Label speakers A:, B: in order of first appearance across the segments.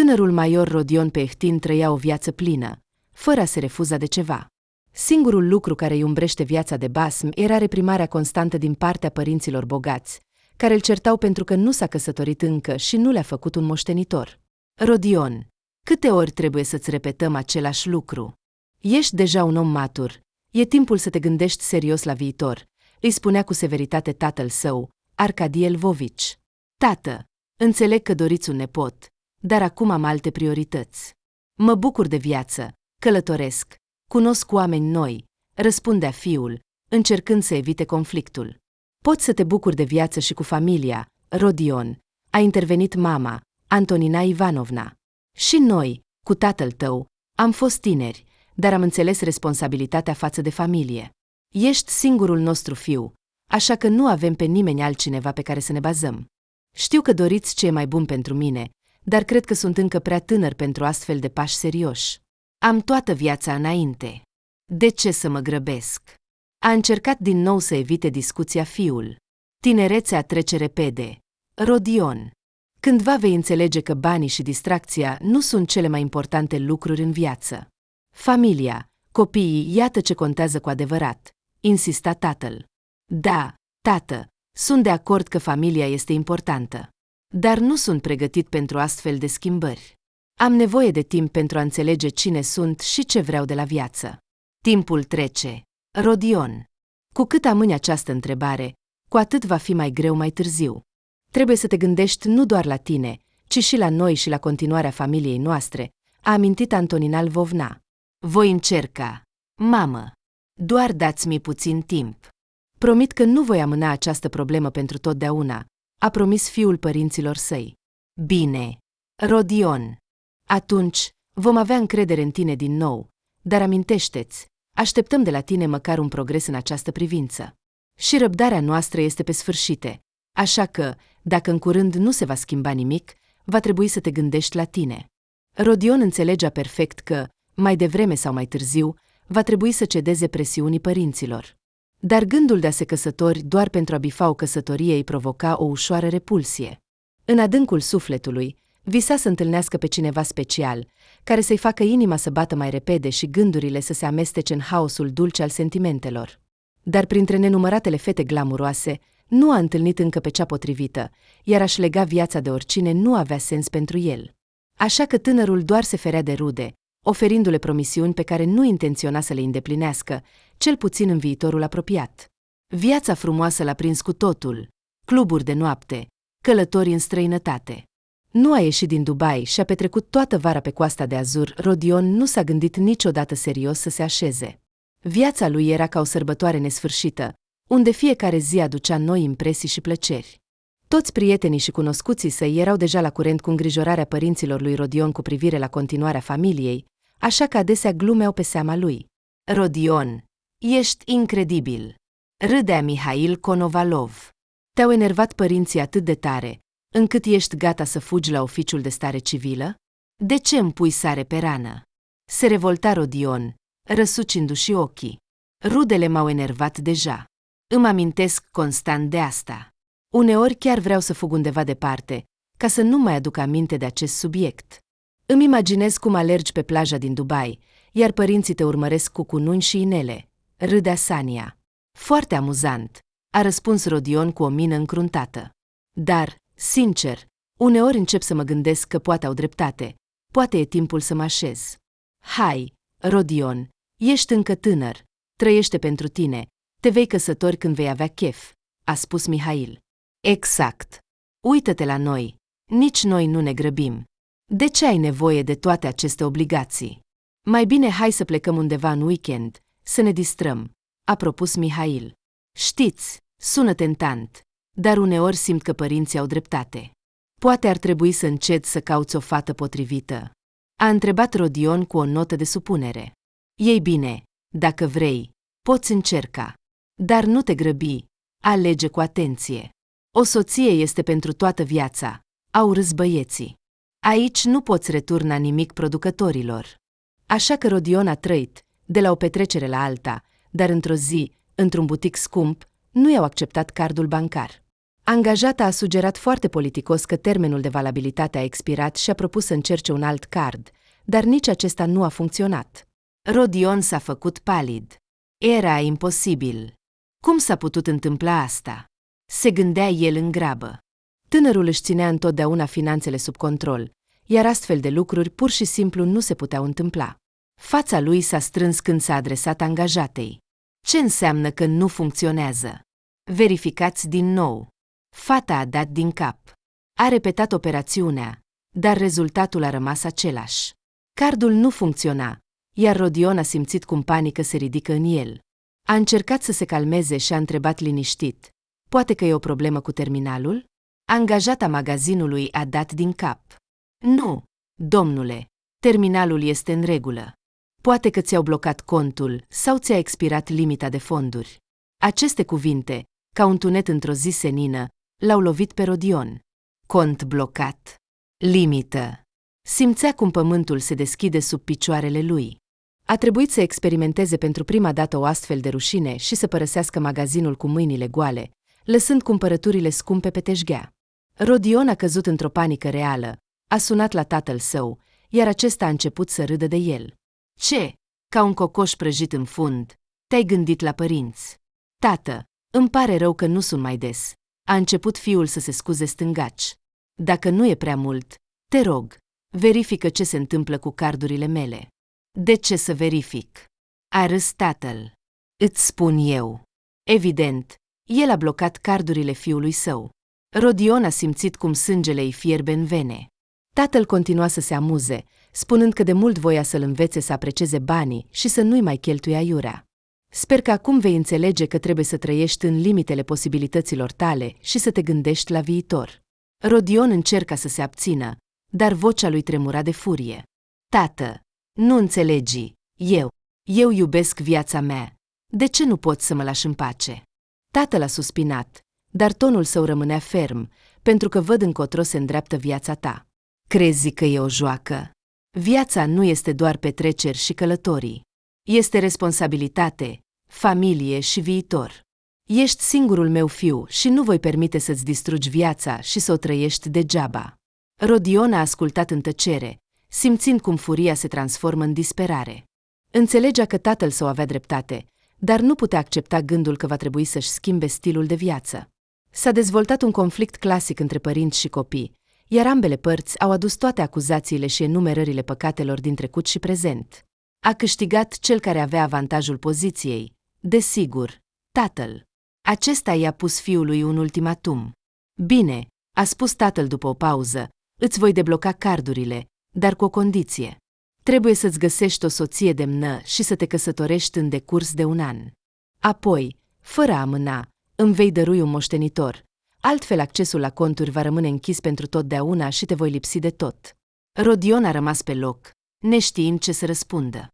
A: Tânărul major Rodion Pehtin trăia o viață plină, fără a se refuza de ceva. Singurul lucru care îi umbrește viața de basm era reprimarea constantă din partea părinților bogați, care îl certau pentru că nu s-a căsătorit încă și nu le-a făcut un moștenitor. Rodion, câte ori trebuie să-ți repetăm același lucru? Ești deja un om matur, e timpul să te gândești serios la viitor, îi spunea cu severitate tatăl său, Arcadie Lvovici. Tată, înțeleg că doriți un nepot, dar acum am alte priorități. Mă bucur de viață, călătoresc, cunosc oameni noi, răspundea fiul, încercând să evite conflictul. Poți să te bucuri de viață și cu familia, Rodion, a intervenit mama, Antonina Ivanovna. Și noi, cu tatăl tău, am fost tineri, dar am înțeles responsabilitatea față de familie. Ești singurul nostru fiu, așa că nu avem pe nimeni altcineva pe care să ne bazăm. Știu că doriți ce e mai bun pentru mine, dar cred că sunt încă prea tânăr pentru astfel de pași serioși. Am toată viața înainte. De ce să mă grăbesc? A încercat din nou să evite discuția fiul. Tinerețea trece repede. Rodion, cândva vei înțelege că banii și distracția nu sunt cele mai importante lucruri în viață. Familia, copiii, iată ce contează cu adevărat, insista tatăl. Da, tată, sunt de acord că familia este importantă. Dar nu sunt pregătit pentru astfel de schimbări. Am nevoie de timp pentru a înțelege cine sunt și ce vreau de la viață. Timpul trece. Rodion, cu cât amâni această întrebare, cu atât va fi mai greu mai târziu. Trebuie să te gândești nu doar la tine, ci și la noi și la continuarea familiei noastre, a amintit Antonina Lvovna. Voi încerca. Mamă, doar dați-mi puțin timp. Promit că nu voi amâna această problemă pentru totdeauna, a promis fiul părinților săi. Bine, Rodion. Atunci, vom avea încredere în tine din nou, dar amintește-ți, așteptăm de la tine măcar un progres în această privință. Și răbdarea noastră este pe sfârșite, așa că, dacă în curând nu se va schimba nimic, va trebui să te gândești la tine. Rodion înțelegea perfect că, mai devreme sau mai târziu, va trebui să cedeze presiunii părinților. Dar gândul de a se căsători doar pentru a bifa o căsătorie îi provoca o ușoară repulsie. În adâncul sufletului, visa să întâlnească pe cineva special, care să-i facă inima să bată mai repede și gândurile să se amestece în haosul dulce al sentimentelor. Dar printre nenumăratele fete glamuroase, nu a întâlnit încă pe cea potrivită, iar a-și lega viața de oricine nu avea sens pentru el. Așa că tânărul doar se ferea de rude, oferindu-le promisiuni pe care nu intenționa să le îndeplinească, cel puțin în viitorul apropiat. Viața frumoasă l-a prins cu totul, cluburi de noapte, călători în străinătate. Nu a ieșit din Dubai și a petrecut toată vara pe Coasta de Azur. Rodion nu s-a gândit niciodată serios să se așeze. Viața lui era ca o sărbătoare nesfârșită, unde fiecare zi aducea noi impresii și plăceri. Toți prietenii și cunoscuții săi erau deja la curent cu îngrijorarea părinților lui Rodion cu privire la continuarea familiei, așa că adesea glumeau pe seama lui. Rodion, ești incredibil! Râdea Mihail Konovalov. Te-au enervat părinții atât de tare, încât ești gata să fugi la oficiul de stare civilă? De ce îmi pui sare pe rană? Se revolta Rodion, răsucindu-și ochii. Rudele m-au enervat deja. Îmi amintesc constant de asta. Uneori chiar vreau să fug undeva departe, ca să nu mai aduc aminte de acest subiect. Îmi imaginez cum alergi pe plaja din Dubai, iar părinții te urmăresc cu cununi și inele. Râdea Sania. Foarte amuzant, a răspuns Rodion cu o mină încruntată. Dar, sincer, uneori încep să mă gândesc că poate au dreptate, poate e timpul să mă așez. Hai, Rodion, ești încă tânăr, trăiește pentru tine, te vei căsători când vei avea chef, a spus Mihail. Exact. Uită-te la noi, nici noi nu ne grăbim. De ce ai nevoie de toate aceste obligații? Mai bine hai să plecăm undeva în weekend, să ne distrăm, a propus Mihail. Știți, sună tentant, dar uneori simt că părinții au dreptate. Poate ar trebui să încet să cauți o fată potrivită. A întrebat Rodion cu o notă de supunere. Ei bine, dacă vrei, poți încerca. Dar nu te grăbi, alege cu atenție. O soție este pentru toată viața, au râs băieții. Aici nu poți returna nimic producătorilor. Așa că Rodion a trăit, de la o petrecere la alta, dar într-o zi, într-un butic scump, nu i-au acceptat cardul bancar. Angajata a sugerat foarte politicos că termenul de valabilitate a expirat și a propus să încerce un alt card, dar nici acesta nu a funcționat. Rodion s-a făcut palid. Era imposibil. Cum s-a putut întâmpla asta? Se gândea el în grabă. Tânărul își ținea întotdeauna finanțele sub control, iar astfel de lucruri pur și simplu nu se puteau întâmpla. Fața lui s-a strâns când s-a adresat angajatei. Ce înseamnă că nu funcționează? Verificați din nou. Fata a dat din cap. A repetat operațiunea, dar rezultatul a rămas același. Cardul nu funcționa, iar Rodion a simțit cum panică se ridică în el. A încercat să se calmeze și a întrebat liniștit: poate că e o problemă cu terminalul? Angajata magazinului a dat din cap. Nu, domnule, terminalul este în regulă. Poate că ți-au blocat contul sau ți-a expirat limita de fonduri. Aceste cuvinte, ca un tunet într-o zi senină, l-au lovit pe Rodion. Cont blocat. Limită. Simțea cum pământul se deschide sub picioarele lui. A trebuit să experimenteze pentru prima dată o astfel de rușine și să părăsească magazinul cu mâinile goale, lăsând cumpărăturile scumpe pe teșghea. Rodion a căzut într-o panică reală, a sunat la tatăl său, iar acesta a început să râdă de el. Ce? Ca un cocoș prăjit în fund, te-ai gândit la părinți. Tată, îmi pare rău că nu sun mai des. A început fiul să se scuze stângaci. Dacă nu e prea mult, te rog, verifică ce se întâmplă cu cardurile mele. De ce să verific? A râs tatăl. Îți spun eu. Evident, el a blocat cardurile fiului său. Rodion a simțit cum sângele îi fierbe în vene. Tatăl continua să se amuze, spunând că de mult voia să-l învețe să aprecieze banii și să nu-i mai cheltuie aiurea. Sper că acum vei înțelege că trebuie să trăiești în limitele posibilităților tale și să te gândești la viitor. Rodion încerca să se abțină, dar vocea lui tremura de furie. Tată, nu înțelegi, eu iubesc viața mea. De ce nu poți să mă lași în pace? Tatăl a suspinat, dar tonul său rămânea ferm, pentru că văd încotro se îndreaptă viața ta. Crezi că e o joacă? Viața nu este doar petreceri și călătorii. Este responsabilitate, familie și viitor. Ești singurul meu fiu și nu voi permite să-ți distrugi viața și să o trăiești degeaba. Rodion a ascultat în tăcere, simțind cum furia se transformă în disperare. Înțelegea că tatăl său avea dreptate, dar nu putea accepta gândul că va trebui să-și schimbe stilul de viață. S-a dezvoltat un conflict clasic între părinți și copii, iar ambele părți au adus toate acuzațiile și enumerările păcatelor din trecut și prezent. A câștigat cel care avea avantajul poziției, desigur, tatăl. Acesta i-a pus fiului un ultimatum. Bine, a spus tatăl după o pauză, îți voi debloca cardurile, dar cu o condiție. Trebuie să-ți găsești o soție demnă și să te căsătorești în decurs de 1 an. Apoi, fără a amâna, îmi vei dărui un moștenitor, altfel accesul la conturi va rămâne închis pentru totdeauna și te voi lipsi de tot. Rodion a rămas pe loc, neștiind ce să răspundă.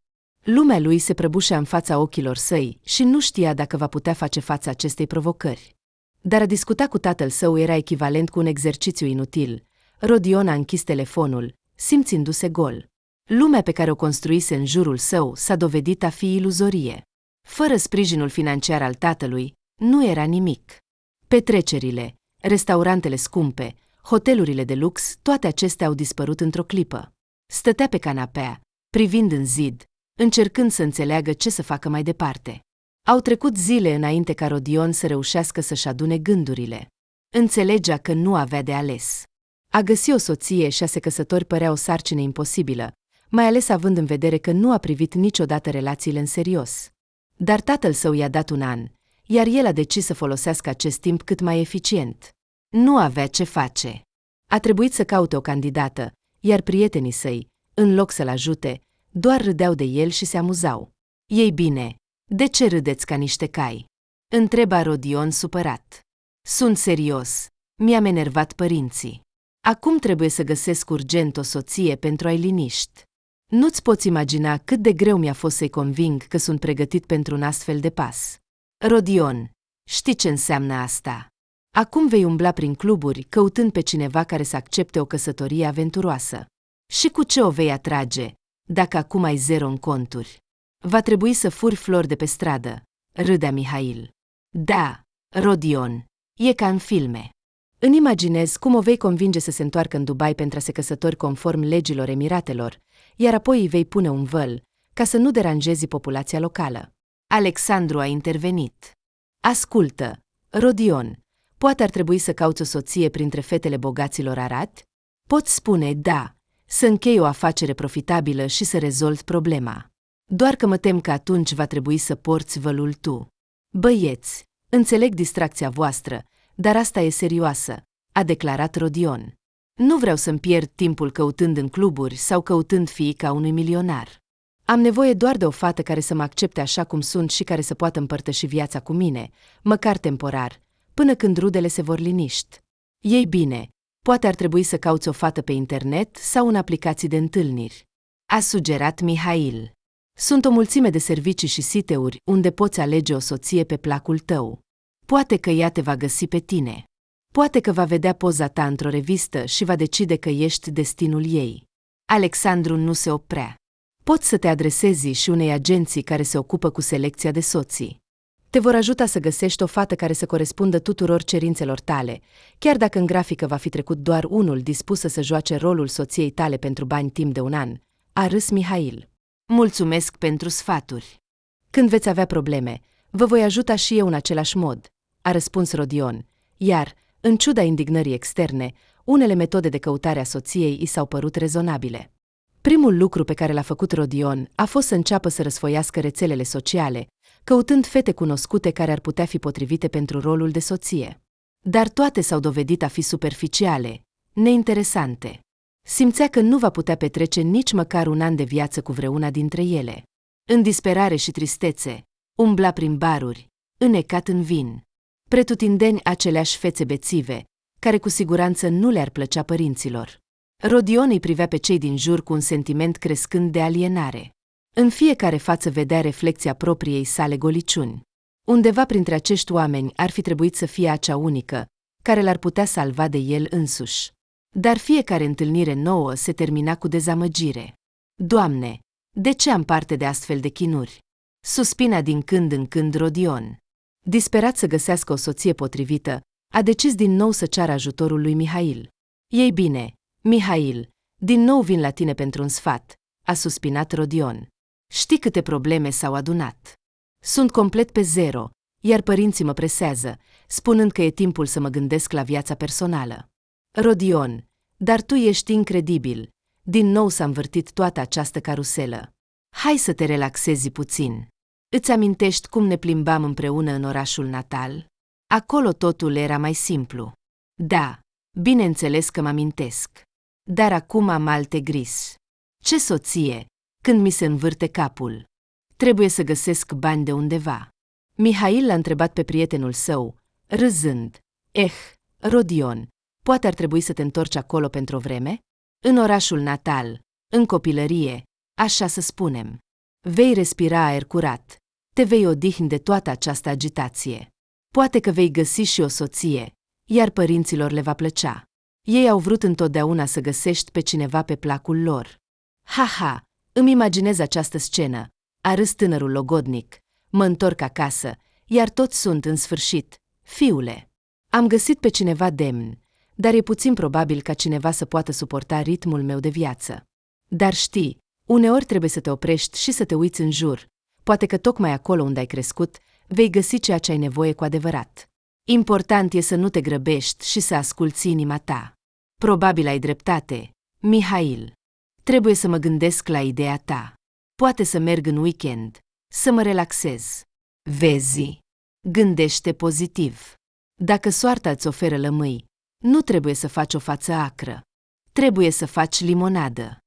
A: Lumea lui se prăbușea în fața ochilor săi și nu știa dacă va putea face față acestei provocări. Dar a discuta cu tatăl său era echivalent cu un exercițiu inutil. Rodion a închis telefonul, simțindu-se gol. Lumea pe care o construise în jurul său s-a dovedit a fi iluzorie. Fără sprijinul financiar al tatălui, nu era nimic. Petrecerile, restaurantele scumpe, hotelurile de lux, toate acestea au dispărut într-o clipă. Stătea pe canapea, privind în zid, încercând să înțeleagă ce să facă mai departe. Au trecut zile înainte ca Rodion să reușească să-și adune gândurile. Înțelegea că nu avea de ales. A găsi o soție și a se căsători părea o sarcină imposibilă, mai ales având în vedere că nu a privit niciodată relațiile în serios. Dar tatăl său i-a dat 1 an, iar el a decis să folosească acest timp cât mai eficient. Nu avea ce face. A trebuit să caute o candidată, iar prietenii săi, în loc să-l ajute, doar râdeau de el și se amuzau. Ei bine, de ce râdeți ca niște cai? Întreba Rodion supărat. Sunt serios, mi-am enervat părinții. Acum trebuie să găsesc urgent o soție pentru a-i liniști. Nu-ți poți imagina cât de greu mi-a fost să-i conving că sunt pregătit pentru un astfel de pas. Rodion, știi ce înseamnă asta? Acum vei umbla prin cluburi căutând pe cineva care să accepte o căsătorie aventuroasă. Și cu ce o vei atrage, dacă acum ai 0 în conturi? Va trebui să furi flori de pe stradă, râdea Mihail. Da, Rodion, e ca în filme. Îmi imaginez cum o vei convinge să se întoarcă în Dubai pentru a se căsători conform legilor Emiratelor, iar apoi îi vei pune un văl, ca să nu deranjezi populația locală. Alexandru a intervenit. Ascultă, Rodion, poate ar trebui să cauți o soție printre fetele bogaților Arad? Poți spune da, să închei o afacere profitabilă și să rezolvi problema. Doar că mă tem că atunci va trebui să porți vălul tu. Băieți, înțeleg distracția voastră, dar asta e serioasă, a declarat Rodion. Nu vreau să-mi pierd timpul căutând în cluburi sau căutând fiica unui milionar. Am nevoie doar de o fată care să mă accepte așa cum sunt și care să poată împărtăși viața cu mine, măcar temporar, până când rudele se vor liniști. Ei bine, poate ar trebui să cauți o fată pe internet sau în aplicații de întâlniri. A sugerat Mihail. Sunt o mulțime de servicii și site-uri unde poți alege o soție pe placul tău. Poate că ea te va găsi pe tine. Poate că va vedea poza ta într-o revistă și va decide că ești destinul ei. Alexandru nu se oprea. Poți să te adresezi și unei agenții care se ocupă cu selecția de soții. Te vor ajuta să găsești o fată care să corespundă tuturor cerințelor tale, chiar dacă în grafică va fi trecut doar unul dispus să joace rolul soției tale pentru bani timp de un an, a râs Mihail. Mulțumesc pentru sfaturi. Când veți avea probleme, vă voi ajuta și eu în același mod, a răspuns Rodion, iar, în ciuda indignării externe, unele metode de căutare a soției i s-au părut rezonabile. Primul lucru pe care l-a făcut Rodion a fost să înceapă să răsfoiască rețelele sociale, căutând fete cunoscute care ar putea fi potrivite pentru rolul de soție. Dar toate s-au dovedit a fi superficiale, neinteresante. Simțea că nu va putea petrece nici măcar un an de viață cu vreuna dintre ele. În disperare și tristețe, umbla prin baruri, înnecat în vin. Pretutindeni aceleași fețe bețive, care cu siguranță nu le-ar plăcea părinților. Rodion îi privea pe cei din jur cu un sentiment crescând de alienare. În fiecare față vedea reflecția propriei sale goliciuni. Undeva printre acești oameni ar fi trebuit să fie acea unică, care l-ar putea salva de el însuși. Dar fiecare întâlnire nouă se termina cu dezamăgire. Doamne, de ce am parte de astfel de chinuri? Suspina din când în când Rodion. Disperat să găsească o soție potrivită, a decis din nou să ceară ajutorul lui Mihail. Ei bine, Mihail, din nou vin la tine pentru un sfat, a suspinat Rodion. Știi câte probleme s-au adunat. Sunt complet pe zero, iar părinții mă presează, spunând că e timpul să mă gândesc la viața personală. Rodion, dar tu ești incredibil. Din nou s-a învârtit toată această caruselă. Hai să te relaxezi puțin. Îți amintești cum ne plimbam împreună în orașul natal? Acolo totul era mai simplu. Da, bineînțeles că mă amintesc. Dar acum am alte gris. Ce soție, când mi se învârte capul. Trebuie să găsesc bani de undeva. Mihail l-a întrebat pe prietenul său, râzând. Rodion, poate ar trebui să te întorci acolo pentru o vreme? În orașul natal, în copilărie, așa să spunem. Vei respira aer curat, te vei odihni de toată această agitație. Poate că vei găsi și o soție, iar părinților le va plăcea. Ei au vrut întotdeauna să găsești pe cineva pe placul lor. Ha, îmi imaginez această scenă, a râs tânărul logodnic. Mă întorc acasă, iar toți sunt, în sfârșit, fiule. Am găsit pe cineva demn, dar e puțin probabil ca cineva să poată suporta ritmul meu de viață. Dar știi, uneori trebuie să te oprești și să te uiți în jur. Poate că tocmai acolo unde ai crescut, vei găsi ceea ce ai nevoie cu adevărat. Important e să nu te grăbești și să asculți inima ta. Probabil ai dreptate, Mihail. Trebuie să mă gândesc la ideea ta. Poate să merg în weekend, să mă relaxez. Vezi? Gândește pozitiv. Dacă soarta îți oferă lămâi, nu trebuie să faci o față acră. Trebuie să faci limonadă.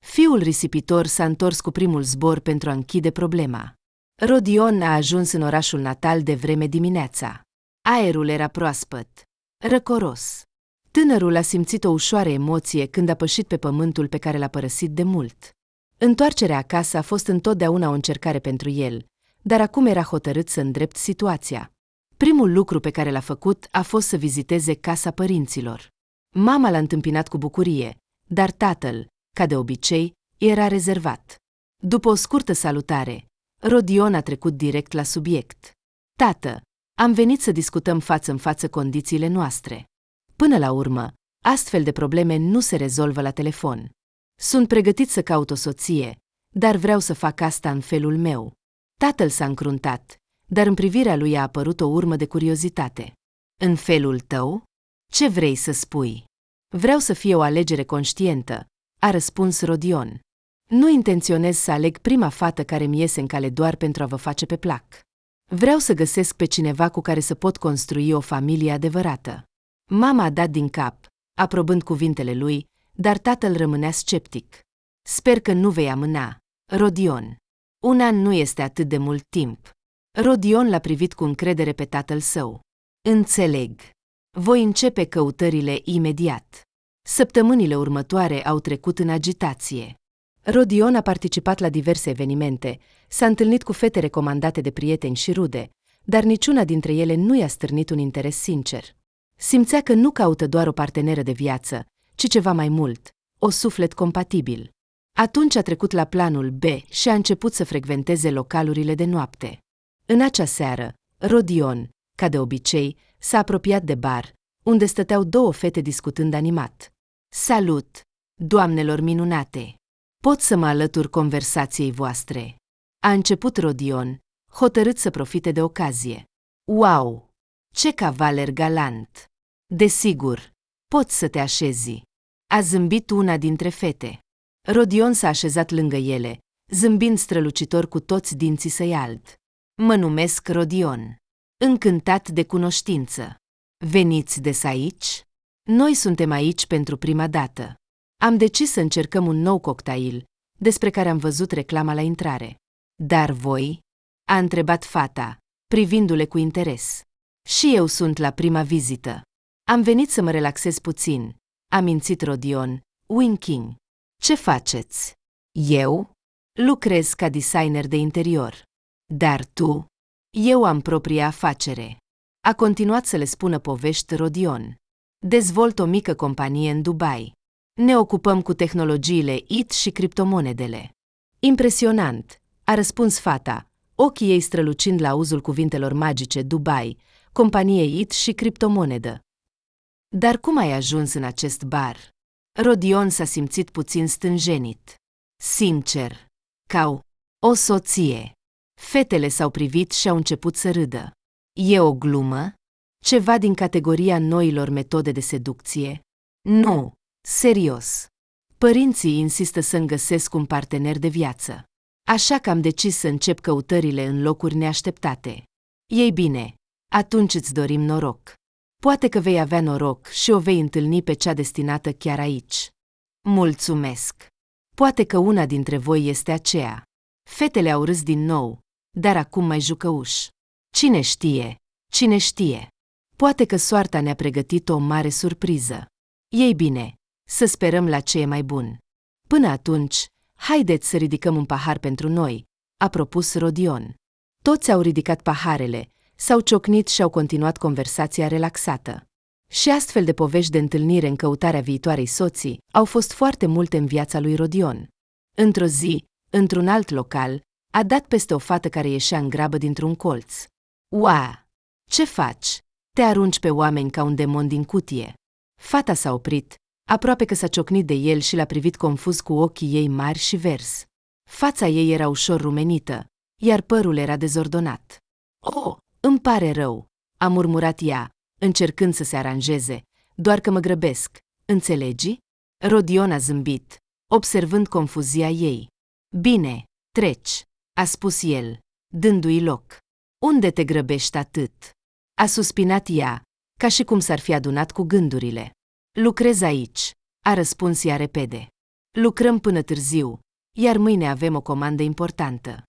A: Fiul risipitor s-a întors cu primul zbor pentru a închide problema. Rodion a ajuns în orașul natal de vreme dimineața. Aerul era proaspăt, răcoros. Tânărul a simțit o ușoară emoție când a pășit pe pământul pe care l-a părăsit de mult. Întoarcerea acasă a fost întotdeauna o încercare pentru el, dar acum era hotărât să îndrept situația. Primul lucru pe care l-a făcut a fost să viziteze casa părinților. Mama l-a întâmpinat cu bucurie, dar tatăl, ca de obicei, era rezervat. După o scurtă salutare, Rodion a trecut direct la subiect. Tată, am venit să discutăm față în față condițiile noastre. Până la urmă, astfel de probleme nu se rezolvă la telefon. Sunt pregătit să caut o soție, dar vreau să fac asta în felul meu. Tatăl s-a încruntat, dar în privirea lui a apărut o urmă de curiozitate. În felul tău? Ce vrei să spui? Vreau să fie o alegere conștientă, a răspuns Rodion. Nu intenționez să aleg prima fată care mi iese în cale doar pentru a vă face pe plac. Vreau să găsesc pe cineva cu care să pot construi o familie adevărată. Mama a dat din cap, aprobând cuvintele lui, dar tatăl rămânea sceptic. Sper că nu vei amâna, Rodion. 1 an nu este atât de mult timp. Rodion l-a privit cu încredere pe tatăl său. Înțeleg. Voi începe căutările imediat. Săptămânile următoare au trecut în agitație. Rodion a participat la diverse evenimente, s-a întâlnit cu fete recomandate de prieteni și rude, dar niciuna dintre ele nu i-a stârnit un interes sincer. Simțea că nu caută doar o parteneră de viață, ci ceva mai mult, o suflet compatibil. Atunci a trecut la planul B și a început să frecventeze localurile de noapte. În acea seară, Rodion, ca de obicei, s-a apropiat de bar, unde stăteau 2 fete discutând animat. Salut, doamnelor minunate! Pot să mă alătur conversației voastre? A început Rodion, hotărât să profite de ocazie. Wow! Ce cavaler galant! Desigur, poți să te așezi. A zâmbit una dintre fete. Rodion s-a așezat lângă ele, zâmbind strălucitor cu toți dinții săi albi. Mă numesc Rodion. Încântat de cunoștință. Veniți des aici? Noi suntem aici pentru prima dată. Am decis să încercăm un nou cocktail, despre care am văzut reclama la intrare. Dar voi? A întrebat fata, privindu-le cu interes. Și eu sunt la prima vizită. Am venit să mă relaxez puțin, a mințit Rodion, winking. Ce faceți? Eu? Lucrez ca designer de interior. Dar tu? Eu am propria afacere. A continuat să le spună povești Rodion. Dezvolt o mică companie în Dubai. Ne ocupăm cu tehnologiile IT și criptomonedele. Impresionant, a răspuns fata, ochii ei strălucind la auzul cuvintelor magice Dubai, companie IT și criptomonedă. Dar cum ai ajuns în acest bar? Rodion s-a simțit puțin stânjenit. Sincer, ca o soție. Fetele s-au privit și au început să râdă. E o glumă? Ceva din categoria noilor metode de seducție? Nu, serios. Părinții insistă să-mi găsesc un partener de viață. Așa că am decis să încep căutările în locuri neașteptate. Ei bine, atunci îți dorim noroc. Poate că vei avea noroc și o vei întâlni pe cea destinată chiar aici. Mulțumesc. Poate că una dintre voi este aceea. Fetele au râs din nou, dar acum mai jucăuși. Cine știe? Cine știe? Poate că soarta ne-a pregătit o mare surpriză. Ei bine, să sperăm la ce e mai bun. Până atunci, haideți să ridicăm un pahar pentru noi, a propus Rodion. Toți au ridicat paharele, s-au ciocnit și au continuat conversația relaxată. Și astfel de povești de întâlnire în căutarea viitoarei soții au fost foarte multe în viața lui Rodion. Într-o zi, într-un alt local, a dat peste o fată care ieșea în grabă dintr-un colț. Ua! Ce faci? Te arunci pe oameni ca un demon din cutie. Fata s-a oprit, aproape că s-a ciocnit de el și l-a privit confuz cu ochii ei mari și verzi. Fața ei era ușor rumenită, iar părul era dezordonat. Oh, îmi pare rău, a murmurat ea, încercând să se aranjeze, doar că mă grăbesc, înțelegi? Rodion a zâmbit, observând confuzia ei. Bine, treci, a spus el, dându-i loc. Unde te grăbești atât? A suspinat ea, ca și cum s-ar fi adunat cu gândurile. Lucrez aici, a răspuns ea repede. Lucrăm până târziu, iar mâine avem o comandă importantă.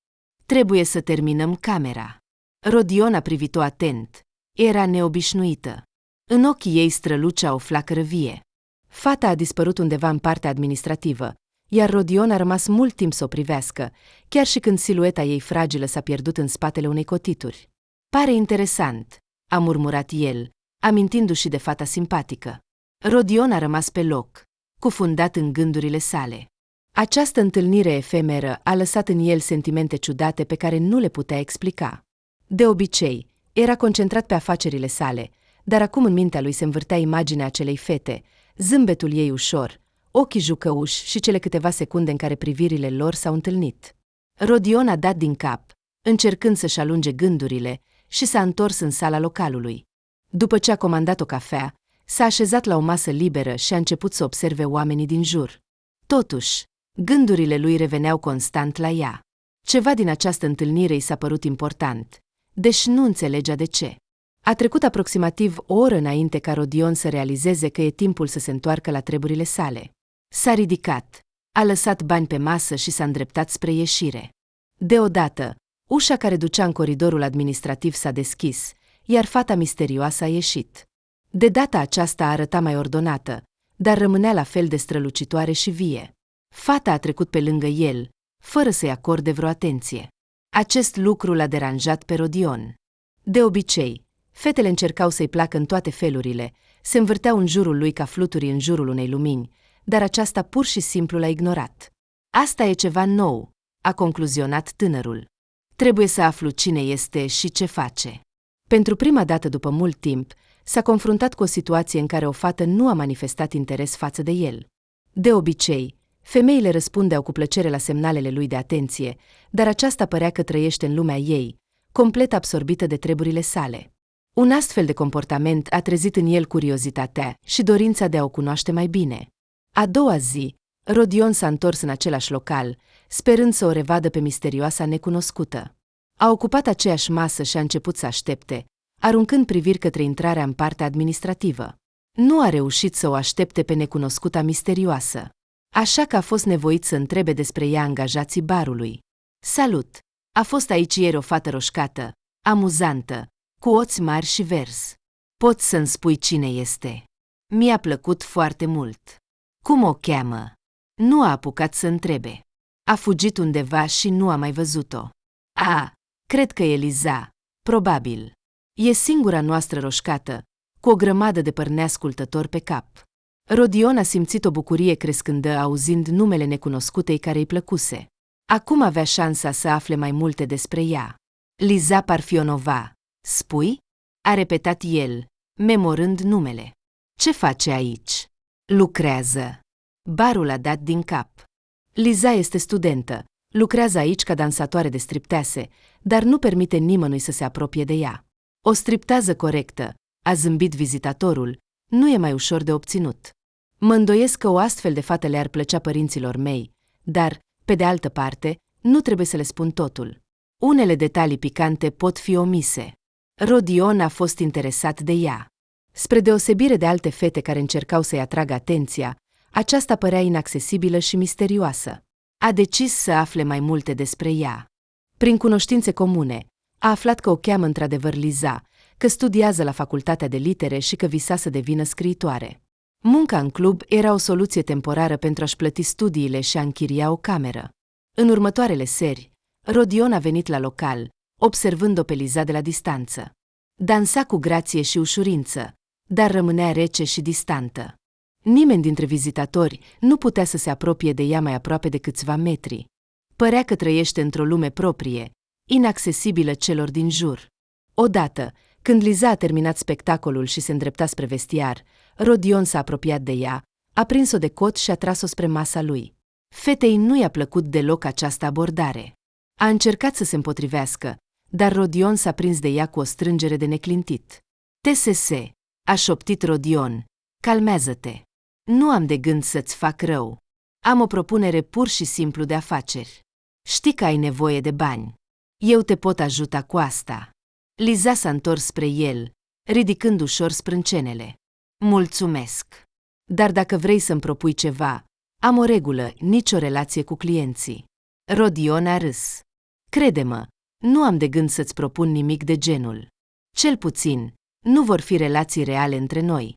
A: Trebuie să terminăm camera. Rodion a privit-o atent. Era neobișnuită. În ochii ei strălucea o flacără vie. Fata a dispărut undeva în partea administrativă, iar Rodion a rămas mult timp să o privească, chiar și când silueta ei fragilă s-a pierdut în spatele unei cotituri. Pare interesant, a murmurat el, amintindu-și de fata simpatică. Rodion a rămas pe loc, cufundat în gândurile sale. Această întâlnire efemeră a lăsat în el sentimente ciudate pe care nu le putea explica. De obicei, era concentrat pe afacerile sale, dar acum în mintea lui se învârtea imaginea acelei fete, zâmbetul ei ușor, ochii jucăuși și cele câteva secunde în care privirile lor s-au întâlnit. Rodion a dat din cap, încercând să-și alunge gândurile, și s-a întors în sala localului. După ce a comandat o cafea, s-a așezat la o masă liberă și a început să observe oamenii din jur. Totuși, gândurile lui reveneau constant la ea. Ceva din această întâlnire i s-a părut important, deși nu înțelegea de ce. A trecut aproximativ o oră înainte ca Rodion să realizeze că e timpul să se întoarcă la treburile sale. S-a ridicat, a lăsat bani pe masă și s-a îndreptat spre ieșire. Deodată, ușa care ducea în coridorul administrativ s-a deschis, iar fata misterioasă a ieșit. De data aceasta arăta mai ordonată, dar rămânea la fel de strălucitoare și vie. Fata a trecut pe lângă el, fără să-i acorde vreo atenție. Acest lucru l-a deranjat pe Rodion. De obicei, fetele încercau să-i placă în toate felurile, se învârteau în jurul lui ca fluturi în jurul unei lumini, dar aceasta pur și simplu l-a ignorat. Asta e ceva nou, a concluzionat tânărul. Trebuie să aflu cine este și ce face. Pentru prima dată după mult timp, s-a confruntat cu o situație în care o fată nu a manifestat interes față de el. De obicei, femeile răspundeau cu plăcere la semnalele lui de atenție, dar aceasta părea că trăiește în lumea ei, complet absorbită de treburile sale. Un astfel de comportament a trezit în el curiozitatea și dorința de a o cunoaște mai bine. A doua zi, Rodion s-a întors în același local, sperând să o revadă pe misterioasa necunoscută. A ocupat aceeași masă și a început să aștepte, aruncând priviri către intrarea în partea administrativă. Nu a reușit să o aștepte pe necunoscuta misterioasă, așa că a fost nevoit să întrebe despre ea angajații barului. Salut! A fost aici ieri o fată roșcată, amuzantă, cu ochi mari și verzi. Poți să-mi spui cine este? Mi-a plăcut foarte mult. Cum o cheamă? Nu a apucat să întrebe. A fugit undeva și nu a mai văzut-o. Cred că e Liza, probabil. E singura noastră roșcată, cu o grămadă de păr neascultător pe cap. Rodion a simțit o bucurie crescândă auzind numele necunoscutei care îi plăcuse. Acum avea șansa să afle mai multe despre ea. Liza Parfionova, spui? A repetat el, memorând numele. Ce face aici? Lucrează. Barul a dat din cap. Liza este studentă, lucrează aici ca dansatoare de striptease, dar nu permite nimănui să se apropie de ea. O striptează corectă, a zâmbit vizitatorul, nu e mai ușor de obținut. Mă îndoiesc că o astfel de fată le-ar plăcea părinților mei, dar, pe de altă parte, nu trebuie să le spun totul. Unele detalii picante pot fi omise. Rodion a fost interesat de ea. Spre deosebire de alte fete care încercau să-i atragă atenția, aceasta părea inaccesibilă și misterioasă. A decis să afle mai multe despre ea. Prin cunoștințe comune, a aflat că o cheamă într-adevăr Liza, că studiază la facultatea de litere și că visa să devină scriitoare. Munca în club era o soluție temporară pentru a-și plăti studiile și a închiria o cameră. În următoarele seri, Rodion a venit la local, observând-o pe Liza de la distanță. Dansa cu grație și ușurință, dar rămânea rece și distantă. Nimeni dintre vizitatori nu putea să se apropie de ea mai aproape de câțiva metri. Părea că trăiește într-o lume proprie, inaccesibilă celor din jur. Odată, când Liza a terminat spectacolul și se îndrepta spre vestiar, Rodion s-a apropiat de ea, a prins-o de cot și a tras-o spre masa lui. Fetei nu i-a plăcut deloc această abordare. A încercat să se împotrivească, dar Rodion s-a prins de ea cu o strângere de neclintit. TSS, a șoptit Rodion, calmează-te. Nu am de gând să-ți fac rău. Am o propunere pur și simplu de afaceri. Știi că ai nevoie de bani. Eu te pot ajuta cu asta. Liza s-a întors spre el, ridicând ușor sprâncenele. Mulțumesc. Dar dacă vrei să-mi propui ceva, am o regulă, nicio relație cu clienții. Rodion a râs. Crede-mă, nu am de gând să-ți propun nimic de genul. Cel puțin, nu vor fi relații reale între noi.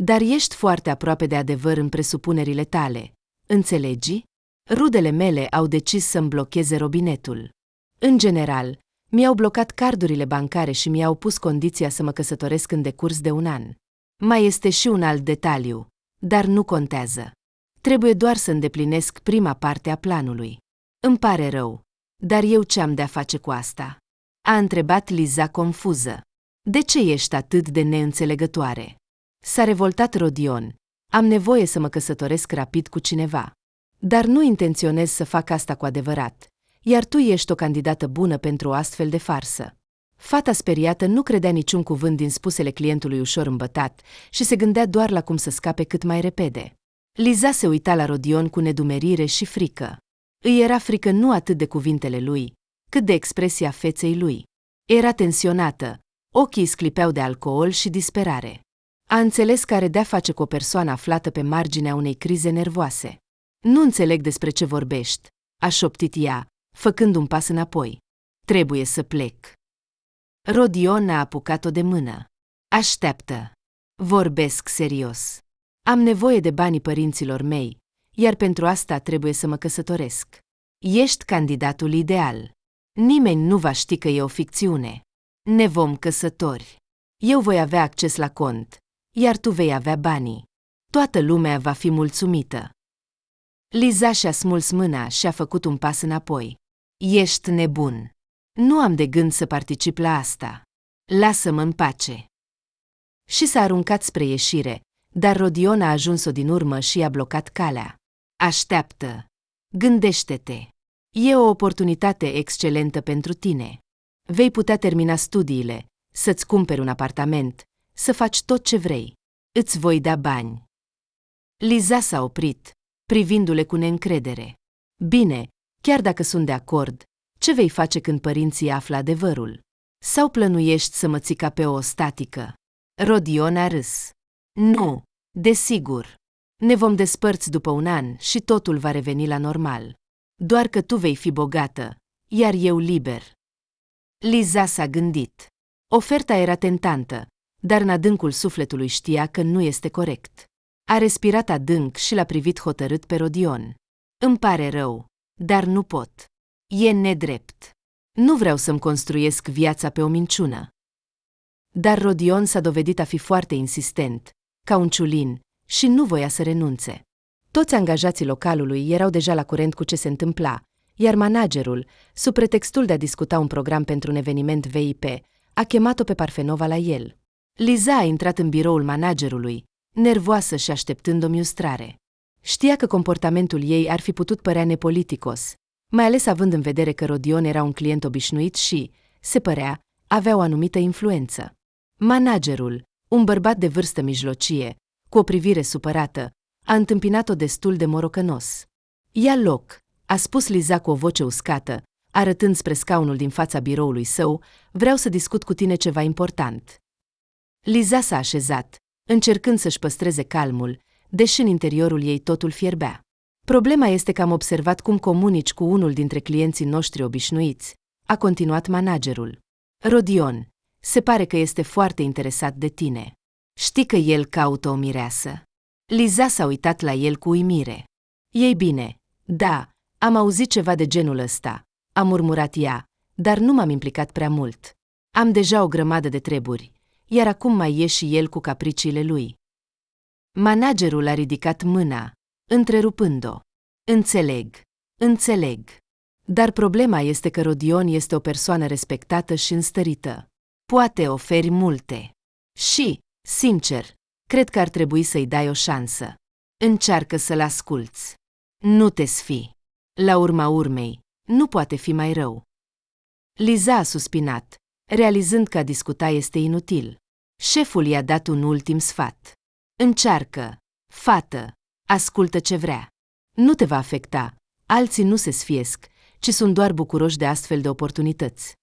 A: Dar ești foarte aproape de adevăr în presupunerile tale. Înțelegi? Rudele mele au decis să-mi blocheze robinetul. În general, mi-au blocat cardurile bancare și mi-au pus condiția să mă căsătoresc în decurs de un an. Mai este și un alt detaliu, dar nu contează. Trebuie doar să îndeplinesc prima parte a planului. Îmi pare rău, dar eu ce am de-a face cu asta? A întrebat Liza confuză. De ce ești atât de neînțelegătoare? S-a revoltat Rodion. Am nevoie să mă căsătoresc rapid cu cineva. Dar nu intenționez să fac asta cu adevărat, iar tu ești o candidată bună pentru o astfel de farsă. Fata speriată nu credea niciun cuvânt din spusele clientului ușor îmbătat și se gândea doar la cum să scape cât mai repede. Liza se uita la Rodion cu nedumerire și frică. Îi era frică nu atât de cuvintele lui, cât de expresia feței lui. Era tensionată, ochii sclipeau de alcool și disperare. A înțeles că are de-a face cu o persoană aflată pe marginea unei crize nervoase. Nu înțeleg despre ce vorbești, a șoptit ea, făcând un pas înapoi. Trebuie să plec. Rodion a apucat-o de mână. Așteaptă. Vorbesc serios. Am nevoie de banii părinților mei, iar pentru asta trebuie să mă căsătoresc. Ești candidatul ideal. Nimeni nu va ști că e o ficțiune. Ne vom căsători. Eu voi avea acces la cont, iar tu vei avea banii. Toată lumea va fi mulțumită. Liza și-a smuls mâna și a făcut un pas înapoi. Ești nebun. Nu am de gând să particip la asta. Lasă-mă în pace. Și s-a aruncat spre ieșire, dar Rodion a ajuns-o din urmă și i-a blocat calea. Așteaptă. Gândește-te. E o oportunitate excelentă pentru tine. Vei putea termina studiile, să-ți cumperi un apartament, să faci tot ce vrei. Îți voi da bani. Liza s-a oprit, privindu-le cu neîncredere. Bine, chiar dacă sunt de acord, ce vei face când părinții află adevărul? Sau plănuiești să mă ții ca pe o statică? Rodion a râs. Nu, desigur. Ne vom despărți după un an și totul va reveni la normal. Doar că tu vei fi bogată, iar eu liber. Liza s-a gândit. Oferta era tentantă, dar în adâncul sufletului știa că nu este corect. A respirat adânc și l-a privit hotărât pe Rodion. Îmi pare rău, dar nu pot. E nedrept. Nu vreau să-mi construiesc viața pe o minciună. Dar Rodion s-a dovedit a fi foarte insistent, ca un ciulin, și nu voia să renunțe. Toți angajații localului erau deja la curent cu ce se întâmpla, iar managerul, sub pretextul de a discuta un program pentru un eveniment VIP, a chemat-o pe Parfenova la el. Liza a intrat în biroul managerului, nervoasă și așteptând o miustrare. Știa că comportamentul ei ar fi putut părea nepoliticos, mai ales având în vedere că Rodion era un client obișnuit și, se părea, avea o anumită influență. Managerul, un bărbat de vârstă mijlocie, cu o privire supărată, a întâmpinat-o destul de morocănos. Ia loc, a spus Liza cu o voce uscată, arătând spre scaunul din fața biroului său, vreau să discut cu tine ceva important. Liza s-a așezat, încercând să-și păstreze calmul, deși în interiorul ei totul fierbea. Problema este că am observat cum comunici cu unul dintre clienții noștri obișnuiți, a continuat managerul. Rodion, se pare că este foarte interesat de tine. Știi că el caută o mireasă? Liza s-a uitat la el cu uimire. Ei bine, da, am auzit ceva de genul ăsta, a murmurat ea, dar nu m-am implicat prea mult. Am deja o grămadă de treburi, iar acum mai e și el cu capriciile lui. Managerul a ridicat mâna, întrerupând-o. Înțeleg. Dar problema este că Rodion este o persoană respectată și înstărită. Poate oferi multe. Și, sincer, cred că ar trebui să-i dai o șansă. Încearcă să-l asculți. Nu te sfi. La urma urmei, nu poate fi mai rău. Liza a suspinat, realizând că a discuta este inutil. Șeful i-a dat un ultim sfat. Încearcă, fată, ascultă ce vrea. Nu te va afecta, alții nu se sfiesc, ci sunt doar bucuroși de astfel de oportunități.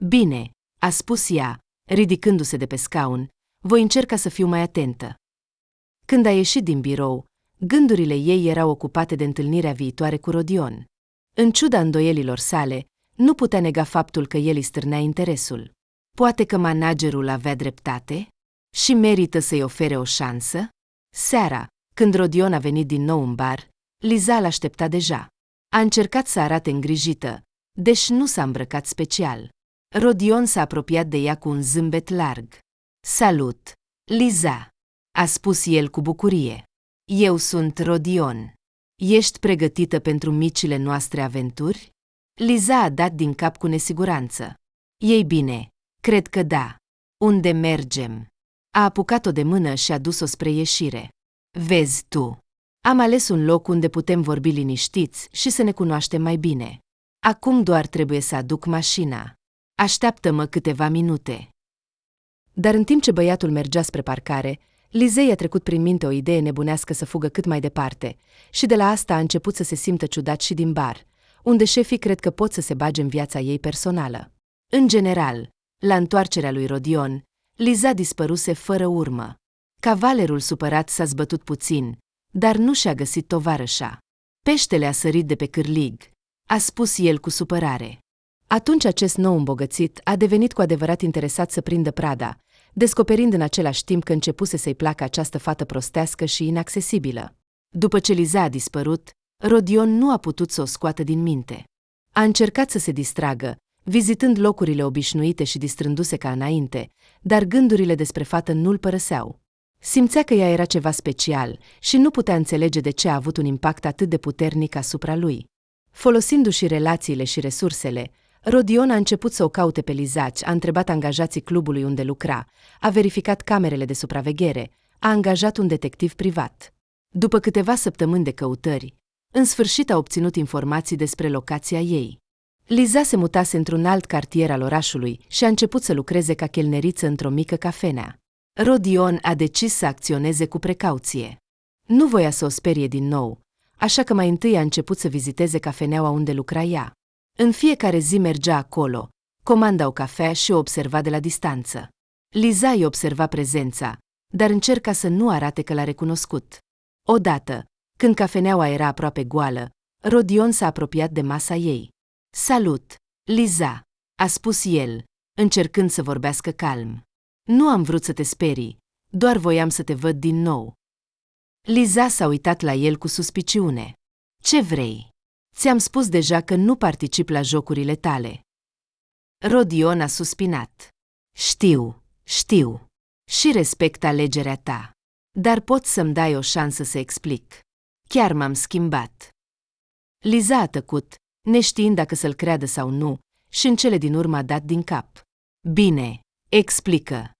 A: Bine, a spus ea, ridicându-se de pe scaun, voi încerca să fiu mai atentă. Când a ieșit din birou, gândurile ei erau ocupate de întâlnirea viitoare cu Rodion. În ciuda îndoielilor sale, nu putea nega faptul că el îi stârnea interesul. Poate că managerul avea dreptate? Și merită să-i ofere o șansă? Seara, când Rodion a venit din nou în bar, Liza l-aștepta deja. A încercat să arate îngrijită, deși nu s-a îmbrăcat special. Rodion s-a apropiat de ea cu un zâmbet larg. Salut, Liza, a spus el cu bucurie. Eu sunt Rodion. Ești pregătită pentru micile noastre aventuri? Liza a dat din cap cu nesiguranță. Ei bine, cred că da. Unde mergem? A apucat-o de mână și a dus-o spre ieșire. Vezi tu. Am ales un loc unde putem vorbi liniștiți și să ne cunoaștem mai bine. Acum doar trebuie să aduc mașina. Așteaptă-mă câteva minute. Dar în timp ce băiatul mergea spre parcare, Lizei a trecut prin minte o idee nebunească să fugă cât mai departe și de la asta a început să se simtă ciudat și din bar, unde șefii cred că pot să se bage în viața ei personală. În general, la întoarcerea lui Rodion, Liza dispăruse fără urmă. Cavalerul supărat s-a zbătut puțin, dar nu și-a găsit tovarășa. Peștele a sărit de pe cârlig, a spus el cu supărare. Atunci acest nou îmbogățit a devenit cu adevărat interesat să prindă prada, descoperind în același timp că începuse să-i placă această fată prostească și inaccesibilă. După ce Liza a dispărut, Rodion nu a putut să o scoată din minte. A încercat să se distragă, vizitând locurile obișnuite și distrându-se ca înainte, dar gândurile despre fată nu-l părăseau. Simțea că ea era ceva special și nu putea înțelege de ce a avut un impact atât de puternic asupra lui. Folosindu-și relațiile și resursele, Rodion a început să o caute pe Lizaci, a întrebat angajații clubului unde lucra, a verificat camerele de supraveghere, a angajat un detectiv privat. După câteva săptămâni de căutări, în sfârșit a obținut informații despre locația ei. Liza se mutase într-un alt cartier al orașului și a început să lucreze ca chelneriță într-o mică cafenea. Rodion a decis să acționeze cu precauție. Nu voia să o sperie din nou, așa că mai întâi a început să viziteze cafeneaua unde lucra ea. În fiecare zi mergea acolo, comanda o cafea și o observa de la distanță. Liza îi observa prezența, dar încerca să nu arate că l-a recunoscut. Odată, când cafeneaua era aproape goală, Rodion s-a apropiat de masa ei. Salut, Liza, a spus el, încercând să vorbească calm. Nu am vrut să te sperii, doar voiam să te văd din nou. Liza s-a uitat la el cu suspiciune. Ce vrei? Ți-am spus deja că nu particip la jocurile tale. Rodion a suspinat. Știu. Și respect alegerea ta. Dar poți să-mi dai o șansă să explic. Chiar m-am schimbat. Liza a tăcut, neștiind dacă să-l creadă sau nu, și în cele din urmă a dat din cap. Bine, explică.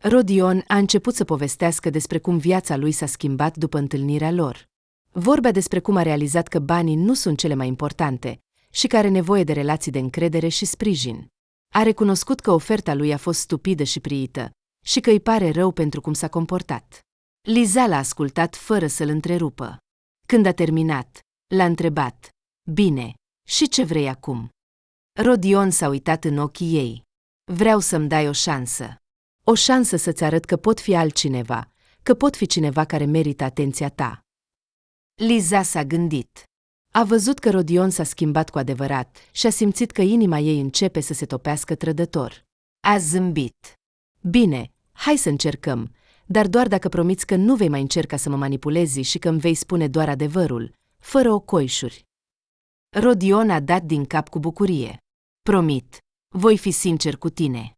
A: Rodion a început să povestească despre cum viața lui s-a schimbat după întâlnirea lor. Vorbea despre cum a realizat că banii nu sunt cele mai importante și că are nevoie de relații de încredere și sprijin. A recunoscut că oferta lui a fost stupidă și priită și că îi pare rău pentru cum s-a comportat. Liza l-a ascultat fără să-l întrerupă. Când a terminat, l-a întrebat, bine, și ce vrei acum? Rodion s-a uitat în ochii ei. Vreau să-mi dai o șansă. O șansă să-ți arăt că pot fi altcineva, că pot fi cineva care merită atenția ta. Liza s-a gândit. A văzut că Rodion s-a schimbat cu adevărat și a simțit că inima ei începe să se topească trădător. A zâmbit. Bine, hai să încercăm, dar doar dacă promiți că nu vei mai încerca să mă manipulezi și că îmi vei spune doar adevărul, fără ocoișuri. Rodion a dat din cap cu bucurie. Promit, voi fi sincer cu tine.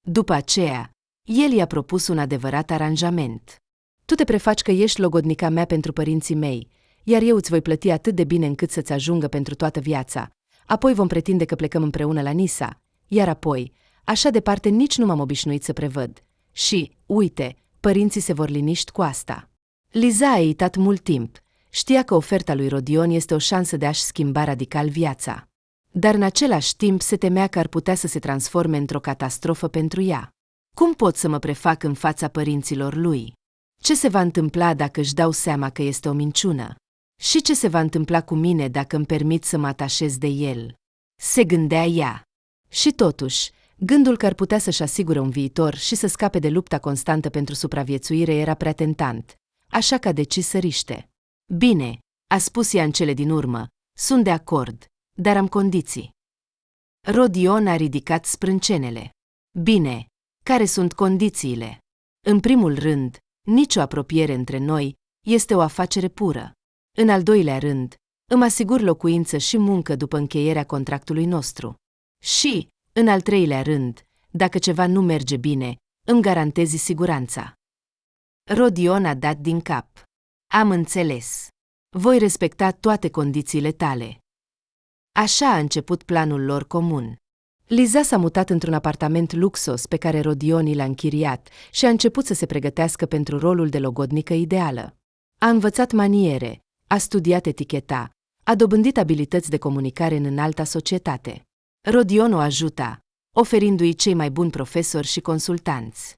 A: După aceea, el i-a propus un adevărat aranjament. Tu te prefaci că ești logodnica mea pentru părinții mei, iar eu îți voi plăti atât de bine încât să-ți ajungă pentru toată viața. Apoi vom pretinde că plecăm împreună la Nisa, iar apoi, așa departe nici nu m-am obișnuit să prevăd. Și, uite, părinții se vor liniști cu asta. Liza a eitat mult timp. Știa că oferta lui Rodion este o șansă de a-și schimba radical viața. Dar în același timp se temea că ar putea să se transforme într-o catastrofă pentru ea. Cum pot să mă prefac în fața părinților lui? Ce se va întâmpla dacă își dau seama că este o minciună? Și ce se va întâmpla cu mine dacă îmi permit să mă atașez de el? Se gândea ea. Și totuși, gândul că ar putea să-și asigure un viitor și să scape de lupta constantă pentru supraviețuire era prea tentant, așa că a decis să riște. Bine, a spus ea în cele din urmă, sunt de acord, dar am condiții. Rodion a ridicat sprâncenele. Bine, care sunt condițiile? În primul rând, nicio apropiere între noi este o afacere pură. În al doilea rând, îmi asigur locuință și muncă după încheierea contractului nostru. Și, în al treilea rând, dacă ceva nu merge bine, îmi garantezi siguranța. Rodion a dat din cap. Am înțeles. Voi respecta toate condițiile tale. Așa a început planul lor comun. Liza s-a mutat într-un apartament luxos pe care Rodion i l-a închiriat și a început să se pregătească pentru rolul de logodnică ideală. A învățat maniere, a studiat eticheta, a dobândit abilități de comunicare în înalta societate. Rodion o ajuta, oferindu-i cei mai buni profesori și consultanți.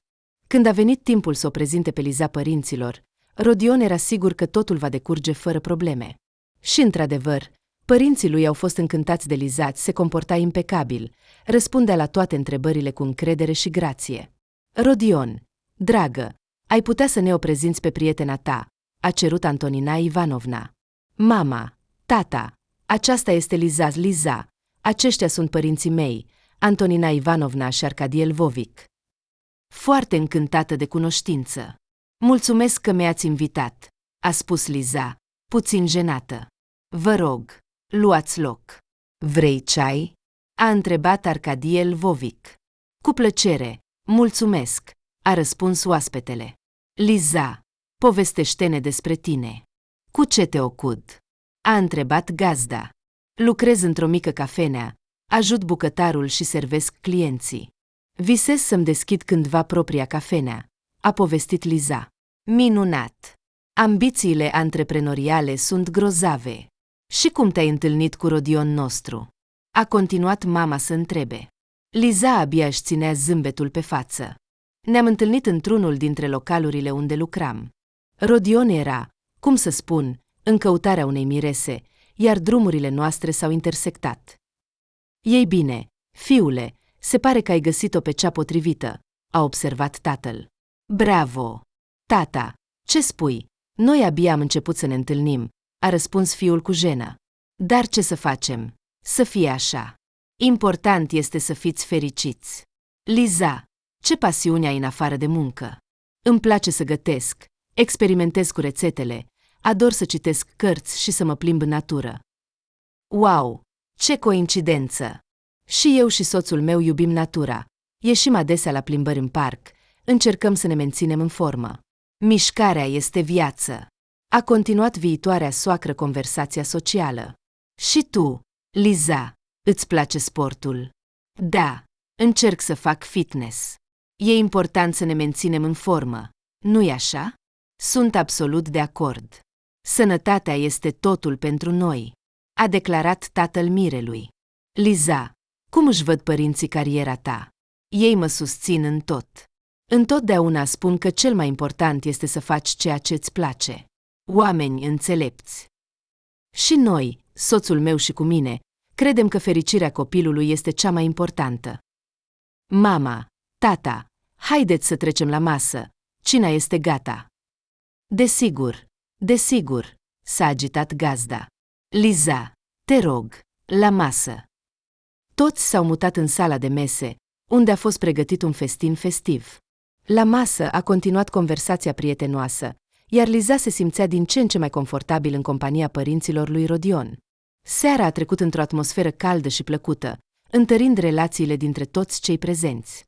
A: Când a venit timpul să o prezinte pe Liza părinților, Rodion era sigur că totul va decurge fără probleme. Și, într-adevăr, părinții lui au fost încântați de Liza, se comporta impecabil, răspundea la toate întrebările cu încredere și grație. Rodion, dragă, ai putea să ne o prezinți pe prietena ta, a cerut Antonina Ivanovna. Mama, tata, aceasta este Liza, aceștia sunt părinții mei, Antonina Ivanovna și Arcadie Lvovic. Foarte încântată de cunoștință. Mulțumesc că mi-ați invitat, a spus Liza, puțin jenată. Vă rog, luați loc. Vrei ceai? A întrebat Arcadie Lvovic. Cu plăcere, mulțumesc, a răspuns oaspetele. Liza, povestește-ne despre tine. Cu ce te ocud? A întrebat gazda. Lucrez într-o mică cafenea, ajut bucătarul și servesc clienții. Visez să-mi deschid cândva propria cafenea, a povestit Liza. Minunat! Ambițiile antreprenoriale sunt grozave. Și cum te-ai întâlnit cu Rodion nostru? A continuat mama să întrebe. Liza abia își ținea zâmbetul pe față. Ne-am întâlnit într-unul dintre localurile unde lucram. Rodion era, cum să spun, în căutarea unei mirese, iar drumurile noastre s-au intersectat. Ei bine, fiule, se pare că ai găsit-o pe cea potrivită, a observat tatăl. Bravo! Tata, ce spui? Noi abia am început să ne întâlnim, a răspuns fiul cu jenă. Dar ce să facem? Să fie așa. Important este să fiți fericiți. Liza, ce pasiune ai în afară de muncă? Îmi place să gătesc, experimentez cu rețetele, ador să citesc cărți și să mă plimb în natură. Wow! Ce coincidență! Și eu și soțul meu iubim natura. Ieșim adesea la plimbări în parc, încercăm să ne menținem în formă. Mișcarea este viață. A continuat viitoarea soacră conversația socială. Și tu, Liza, îți place sportul? Da, încerc să fac fitness. E important să ne menținem în formă, nu-i așa? Sunt absolut de acord. Sănătatea este totul pentru noi, a declarat tatăl mirelui. Liza, cum își văd părinții cariera ta? Ei mă susțin în tot. Întotdeauna spun că cel mai important este să faci ceea ce îți place. Oameni înțelepți. Și noi, soțul meu și cu mine, credem că fericirea copilului este cea mai importantă. Mama, tata, haideți să trecem la masă. Cina este gata. Desigur, s-a agitat gazda. Liza, te rog, la masă. Toți s-au mutat în sala de mese, unde a fost pregătit un festin festiv. La masă a continuat conversația prietenoasă, iar Liza se simțea din ce în ce mai confortabil în compania părinților lui Rodion. Seara a trecut într-o atmosferă caldă și plăcută, întărind relațiile dintre toți cei prezenți.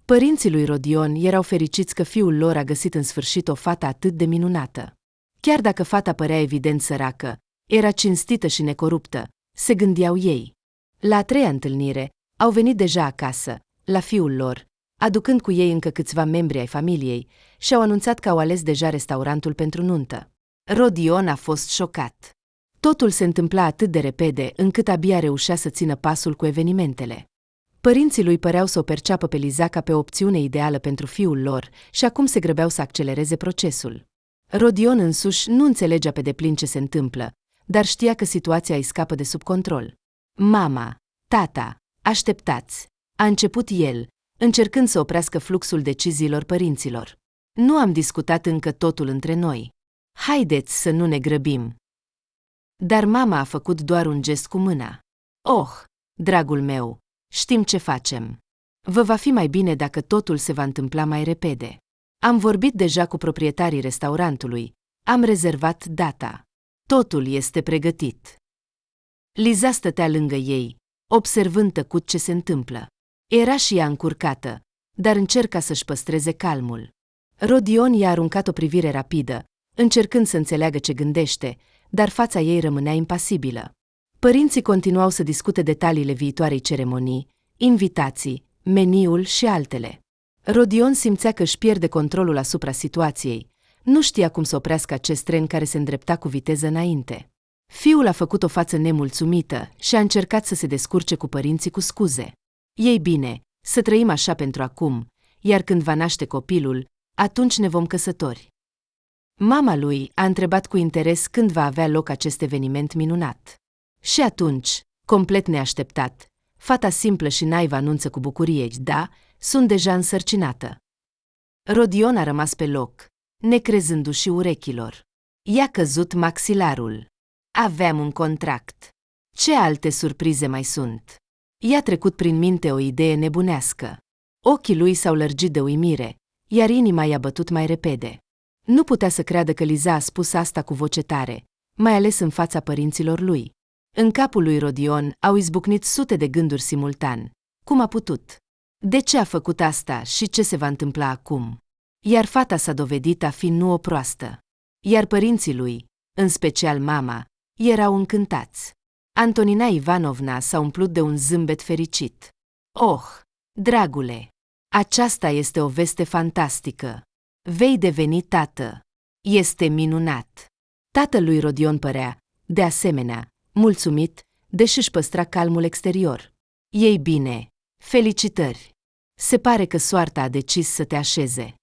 A: Părinții lui Rodion erau fericiți că fiul lor a găsit în sfârșit o fată atât de minunată. Chiar dacă fata părea evident săracă, era cinstită și necoruptă, se gândeau ei. La a treia întâlnire, au venit deja acasă, la fiul lor, aducând cu ei încă câțiva membri ai familiei, și au anunțat că au ales deja restaurantul pentru nuntă. Rodion a fost șocat. Totul se întâmpla atât de repede, încât abia reușea să țină pasul cu evenimentele. Părinții lui păreau să o perceapă pe Liza ca pe o opțiune ideală pentru fiul lor și acum se grăbeau să accelereze procesul. Rodion însuși nu înțelegea pe deplin ce se întâmplă, dar știa că situația îi scapă de sub control. Mama, tata, așteptați, a început el, încercând să oprească fluxul deciziilor părinților. Nu am discutat încă totul între noi. Haideți să nu ne grăbim. Dar mama a făcut doar un gest cu mâna. Oh, dragul meu, știm ce facem. Vă va fi mai bine dacă totul se va întâmpla mai repede. Am vorbit deja cu proprietarii restaurantului, am rezervat data. Totul este pregătit. Liza stătea lângă ei, observând tăcut ce se întâmplă. Era și ea încurcată, dar încerca să-și păstreze calmul. Rodion i-a aruncat o privire rapidă, încercând să înțeleagă ce gândește, dar fața ei rămânea impasibilă. Părinții continuau să discute detaliile viitoarei ceremonii, invitații, meniul și altele. Rodion simțea că își pierde controlul asupra situației. Nu știa cum să oprească acest tren care se îndrepta cu viteză înainte. Fiul a făcut o față nemulțumită și a încercat să se descurce cu părinții cu scuze. Ei bine, să trăim așa pentru acum, iar când va naște copilul, atunci ne vom căsători. Mama lui a întrebat cu interes când va avea loc acest eveniment minunat. Și atunci, complet neașteptat, fata simplă și naivă anunță cu bucurie: da, sunt deja însărcinată. Rodion a rămas pe loc, necrezându-și urechilor. I-a căzut maxilarul. Aveam un contract. Ce alte surprize mai sunt? I-a trecut prin minte o idee nebunească. Ochii lui s-au lărgit de uimire, iar inima i-a bătut mai repede. Nu putea să creadă că Liza a spus asta cu voce tare, mai ales în fața părinților lui. În capul lui Rodion au izbucnit sute de gânduri simultan. Cum a putut? De ce a făcut asta și ce se va întâmpla acum? Iar fata s-a dovedit a fi nu o proastă. Iar părinții lui, în special mama, erau încântați. Antonina Ivanovna s-a umplut de un zâmbet fericit. Oh, dragule, aceasta este o veste fantastică. Vei deveni tată. Este minunat. Tatăl lui Rodion părea, de asemenea, mulțumit, deși își păstra calmul exterior. Ei bine, felicitări! Se pare că soarta a decis să te așeze.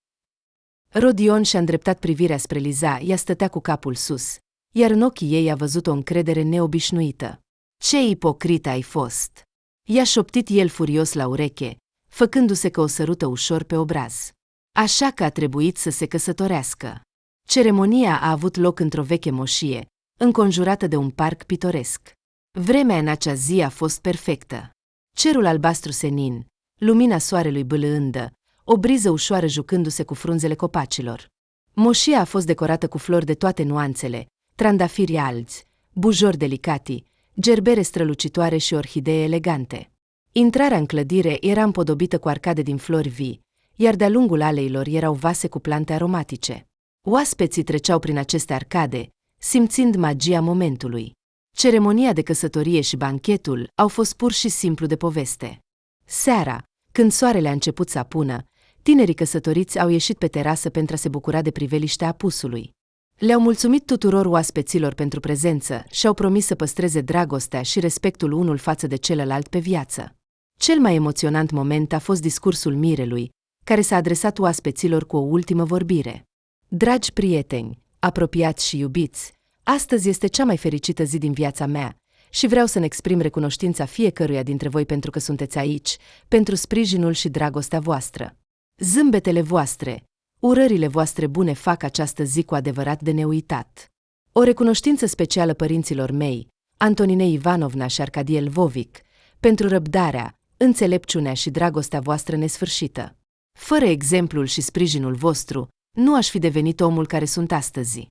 A: Rodion și-a îndreptat privirea spre Liza, ea stătea cu capul sus, iar în ochii ei a văzut o încredere neobișnuită. Ce ipocrită ai fost! I-a șoptit el furios la ureche, făcându-se că o sărută ușor pe obraz. Așa că a trebuit să se căsătorească. Ceremonia a avut loc într-o veche moșie, înconjurată de un parc pitoresc. Vremea în acea zi a fost perfectă. Cerul albastru senin, lumina soarelui bâlâândă, o briză ușoară jucându-se cu frunzele copacilor. Moșia a fost decorată cu flori de toate nuanțele, trandafiri alți, bujori delicati, gerbere strălucitoare și orhidee elegante. Intrarea în clădire era împodobită cu arcade din flori vii, iar de-a lungul aleilor erau vase cu plante aromatice. Oaspeții treceau prin aceste arcade, simțind magia momentului. Ceremonia de căsătorie și banchetul au fost pur și simplu de poveste. Seara, când soarele a început să apună, tinerii căsătoriți au ieșit pe terasă pentru a se bucura de priveliștea apusului. Le-au mulțumit tuturor oaspeților pentru prezență și au promis să păstreze dragostea și respectul unul față de celălalt pe viață. Cel mai emoționant moment a fost discursul mirelui, care s-a adresat oaspeților cu o ultimă vorbire. Dragi prieteni, apropiați și iubiți, astăzi este cea mai fericită zi din viața mea și vreau să-mi exprim recunoștința fiecăruia dintre voi pentru că sunteți aici, pentru sprijinul și dragostea voastră. Zâmbetele voastre, urările voastre bune fac această zi cu adevărat de neuitat. O recunoștință specială părinților mei, Antoninei Ivanovna și Arcadie Lvovic, pentru răbdarea, înțelepciunea și dragostea voastră nesfârșită. Fără exemplul și sprijinul vostru, nu aș fi devenit omul care sunt astăzi.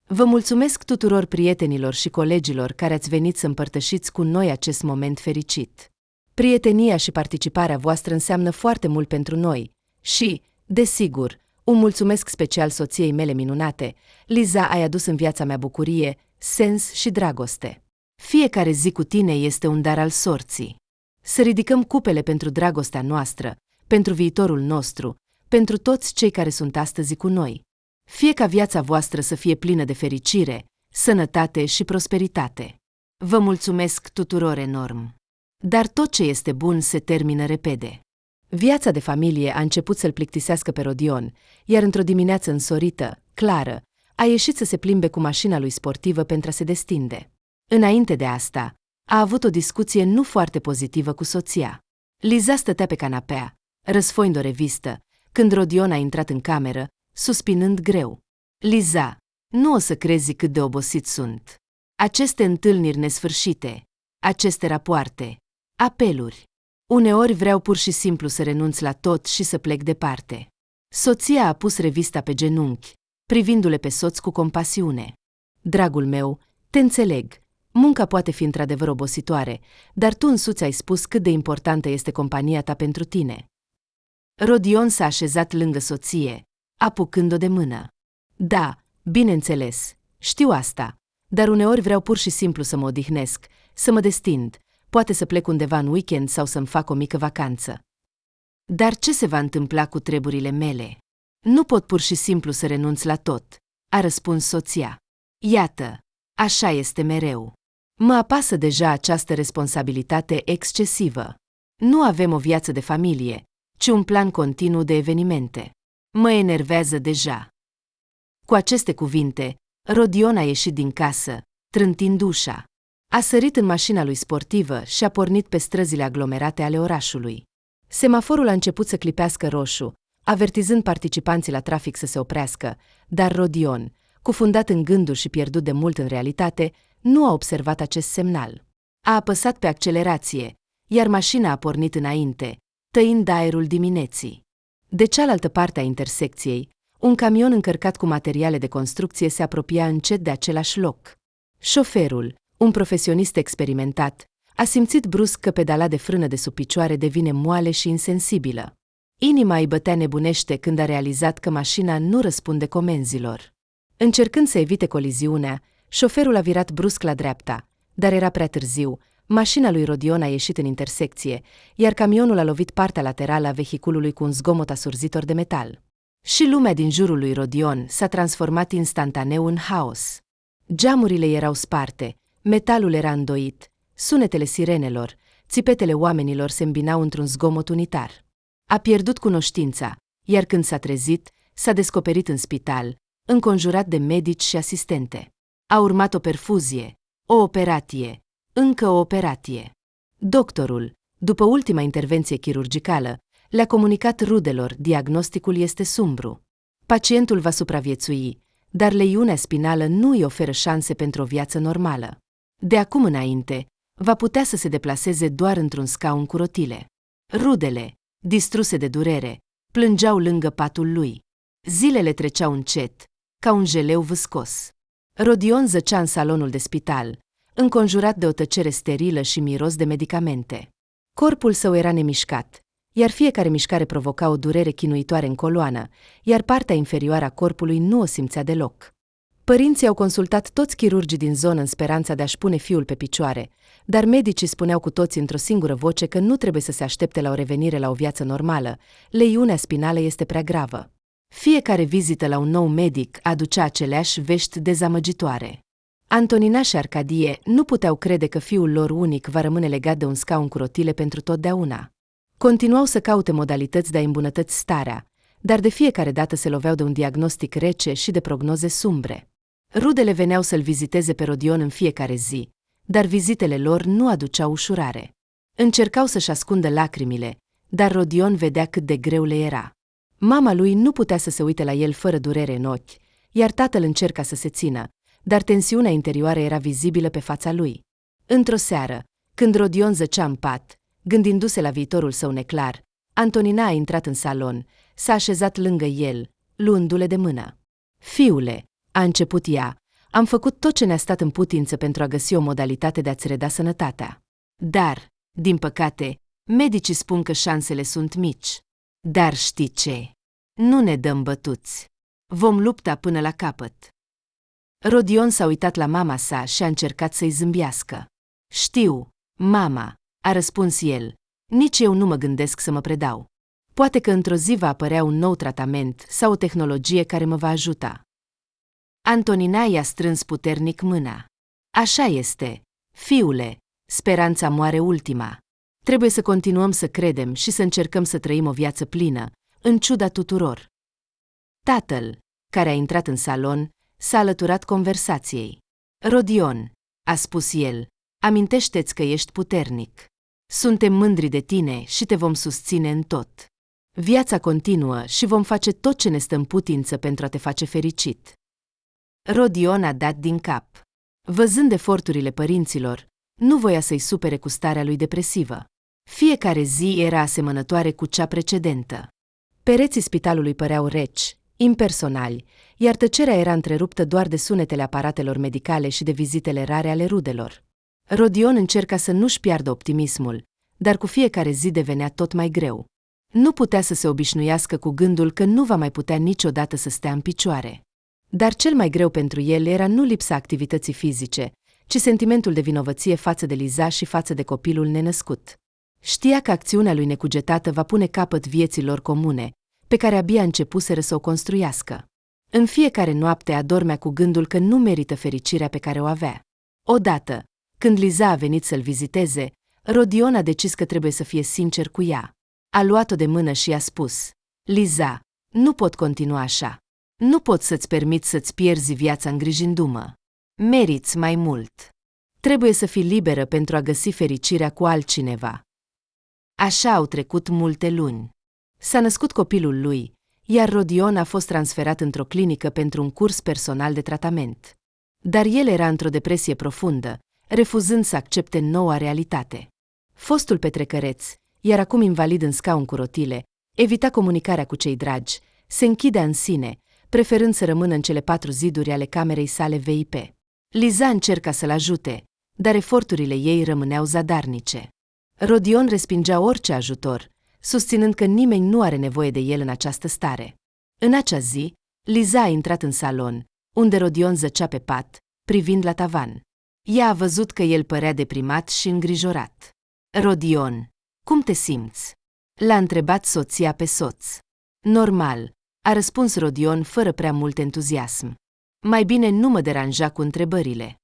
A: Vă mulțumesc tuturor prietenilor și colegilor care ați venit să împărtășiți cu noi acest moment fericit. Prietenia și participarea voastră înseamnă foarte mult pentru noi și, desigur, un mulțumesc special soției mele minunate. Liza, ai adus în viața mea bucurie, sens și dragoste. Fiecare zi cu tine este un dar al sorții. Să ridicăm cupele pentru dragostea noastră, pentru viitorul nostru, pentru toți cei care sunt astăzi cu noi. Fie ca viața voastră să fie plină de fericire, sănătate și prosperitate. Vă mulțumesc tuturor enorm. Dar tot ce este bun se termină repede. Viața de familie a început să-l plictisească pe Rodion, iar într-o dimineață însorită, clară, a ieșit să se plimbe cu mașina lui sportivă pentru a se destinde. Înainte de asta, a avut o discuție nu foarte pozitivă cu soția. Liza stătea pe canapea, răsfoind o revistă, când Rodion a intrat în cameră, suspinând greu. Liza, nu o să crezi cât de obosit sunt. Aceste întâlniri nesfârșite, aceste rapoarte, apeluri. Uneori vreau pur și simplu să renunț la tot și să plec departe. Soția a pus revista pe genunchi, privindu-le pe soț cu compasiune. Dragul meu, te înțeleg. Munca poate fi într-adevăr obositoare, dar tu însuți ai spus cât de importantă este compania ta pentru tine. Rodion s-a așezat lângă soție, apucând-o de mână. Da, bineînțeles, știu asta, dar uneori vreau pur și simplu să mă odihnesc, să mă destind, poate să plec undeva în weekend sau să-mi fac o mică vacanță. Dar ce se va întâmpla cu treburile mele? Nu pot pur și simplu să renunț la tot, a răspuns soția. Iată, așa este mereu. Mă apasă deja această responsabilitate excesivă. Nu avem o viață de familie, ci un plan continuu de evenimente. Mă enervează deja. Cu aceste cuvinte, Rodion a ieșit din casă, trântind ușa. A sărit în mașina lui sportivă și a pornit pe străzile aglomerate ale orașului. Semaforul a început să clipească roșu, avertizând participanții la trafic să se oprească, dar Rodion, cufundat în gânduri și pierdut de mult în realitate, nu a observat acest semnal. A apăsat pe accelerație, iar mașina a pornit înainte, tăind aerul dimineții. De cealaltă parte a intersecției, un camion încărcat cu materiale de construcție se apropia încet de același loc. Șoferul, un profesionist experimentat, a simțit brusc că pedala de frână de sub picioare devine moale și insensibilă. Inima îi bătea nebunește când a realizat că mașina nu răspunde comenzilor. Încercând să evite coliziunea, șoferul a virat brusc la dreapta, dar era prea târziu, mașina lui Rodion a ieșit în intersecție, iar camionul a lovit partea laterală a vehiculului cu un zgomot asurzitor de metal. Și lumea din jurul lui Rodion s-a transformat instantaneu în haos. Geamurile erau sparte, metalul era îndoit, sunetele sirenelor, țipetele oamenilor se îmbinau într-un zgomot unitar. A pierdut cunoștința, iar când s-a trezit, s-a descoperit în spital, înconjurat de medici și asistente. A urmat o perfuzie, o operație, încă o operație. Doctorul, după ultima intervenție chirurgicală, le-a comunicat rudelor, diagnosticul este sumbru. Pacientul va supraviețui, dar leiunea spinală nu îi oferă șanse pentru o viață normală. De acum înainte, va putea să se deplaseze doar într-un scaun cu rotile. Rudele, distruse de durere, plângeau lângă patul lui. Zilele treceau încet, ca un jeleu vâscos. Rodion zăcea în salonul de spital, înconjurat de o tăcere sterilă și miros de medicamente. Corpul său era nemișcat, iar fiecare mișcare provoca o durere chinuitoare în coloană, iar partea inferioară a corpului nu o simțea deloc. Părinții au consultat toți chirurgii din zonă în speranța de a-și pune fiul pe picioare, dar medicii spuneau cu toții într-o singură voce că nu trebuie să se aștepte la o revenire la o viață normală, leiunea spinală este prea gravă. Fiecare vizită la un nou medic aducea aceleași vești dezamăgitoare. Antonina și Arcadie nu puteau crede că fiul lor unic va rămâne legat de un scaun cu rotile pentru totdeauna. Continuau să caute modalități de a îmbunătăți starea, dar de fiecare dată se loveau de un diagnostic rece și de prognoze sumbre. Rudele veneau să-l viziteze pe Rodion în fiecare zi, dar vizitele lor nu aduceau ușurare. Încercau să-și ascundă lacrimile, dar Rodion vedea cât de greu le era. Mama lui nu putea să se uite la el fără durere în ochi, iar tatăl încerca să se țină, dar tensiunea interioară era vizibilă pe fața lui. Într-o seară, când Rodion zăcea în pat, gândindu-se la viitorul său neclar, Antonina a intrat în salon, s-a așezat lângă el, luându-le de mână. Fiule, a început ea, am făcut tot ce ne-a stat în putință pentru a găsi o modalitate de a-ți reda sănătatea. Dar, din păcate, medicii spun că șansele sunt mici. Dar știi ce? Nu ne dăm bătuți. Vom lupta până la capăt. Rodion s-a uitat la mama sa și a încercat să-i zâmbească. Știu, mama, a răspuns el, nici eu nu mă gândesc să mă predau. Poate că într-o zi va apărea un nou tratament sau o tehnologie care mă va ajuta. Antonina i-a strâns puternic mâna. Așa este, fiule, speranța moare ultima. Trebuie să continuăm să credem și să încercăm să trăim o viață plină, în ciuda tuturor. Tatăl, care a intrat în salon, s-a alăturat conversației. Rodion, a spus el, amintește-ți că ești puternic. Suntem mândri de tine și te vom susține în tot. Viața continuă și vom face tot ce ne stă în putință pentru a te face fericit. Rodion a dat din cap. Văzând eforturile părinților, nu voia să-i supere cu starea lui depresivă. Fiecare zi era asemănătoare cu cea precedentă. Pereții spitalului păreau reci, impersonali, iar tăcerea era întreruptă doar de sunetele aparatelor medicale și de vizitele rare ale rudelor. Rodion încerca să nu-și piardă optimismul, dar cu fiecare zi devenea tot mai greu. Nu putea să se obișnuiască cu gândul că nu va mai putea niciodată să stea în picioare. Dar cel mai greu pentru el era nu lipsa activității fizice, ci sentimentul de vinovăție față de Liza și față de copilul nenăscut. Știa că acțiunea lui necugetată va pune capăt vieții lor comune, pe care abia începuseră să o construiască. În fiecare noapte adormea cu gândul că nu merită fericirea pe care o avea. Odată, când Liza a venit să-l viziteze, Rodion a decis că trebuie să fie sincer cu ea. A luat-o de mână și i-a spus: Liza, nu pot continua așa. Nu pot să-ți permit să-ți pierzi viața îngrijindu-mă. Meriți mai mult. Trebuie să fii liberă pentru a găsi fericirea cu altcineva. Așa au trecut multe luni. S-a născut copilul lui, iar Rodion a fost transferat într-o clinică pentru un curs personal de tratament. Dar el era într-o depresie profundă, refuzând să accepte noua realitate. Fostul petrecăreț, iar acum invalid în scaun cu rotile, evita comunicarea cu cei dragi, se închidea în sine, preferând să rămână în cele 4 ziduri ale camerei sale VIP. Liza încerca să-l ajute, dar eforturile ei rămâneau zadarnice. Rodion respingea orice ajutor, susținând că nimeni nu are nevoie de el în această stare. În acea zi, Liza a intrat în salon, unde Rodion zăcea pe pat, privind la tavan. Ea a văzut că el părea deprimat și îngrijorat. Rodion, cum te simți? L-a întrebat soția pe soț. Normal, a răspuns Rodion fără prea mult entuziasm. Mai bine nu mă deranja cu întrebările.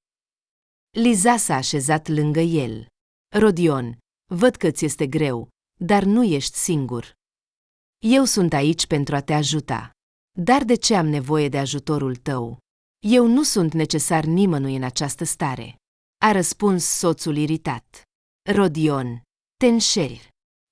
A: Liza s-a așezat lângă el. Rodion, văd că ți este greu, dar nu ești singur. Eu sunt aici pentru a te ajuta. Dar de ce am nevoie de ajutorul tău? Eu nu sunt necesar nimănui în această stare, a răspuns soțul iritat. Rodion, te înșeli.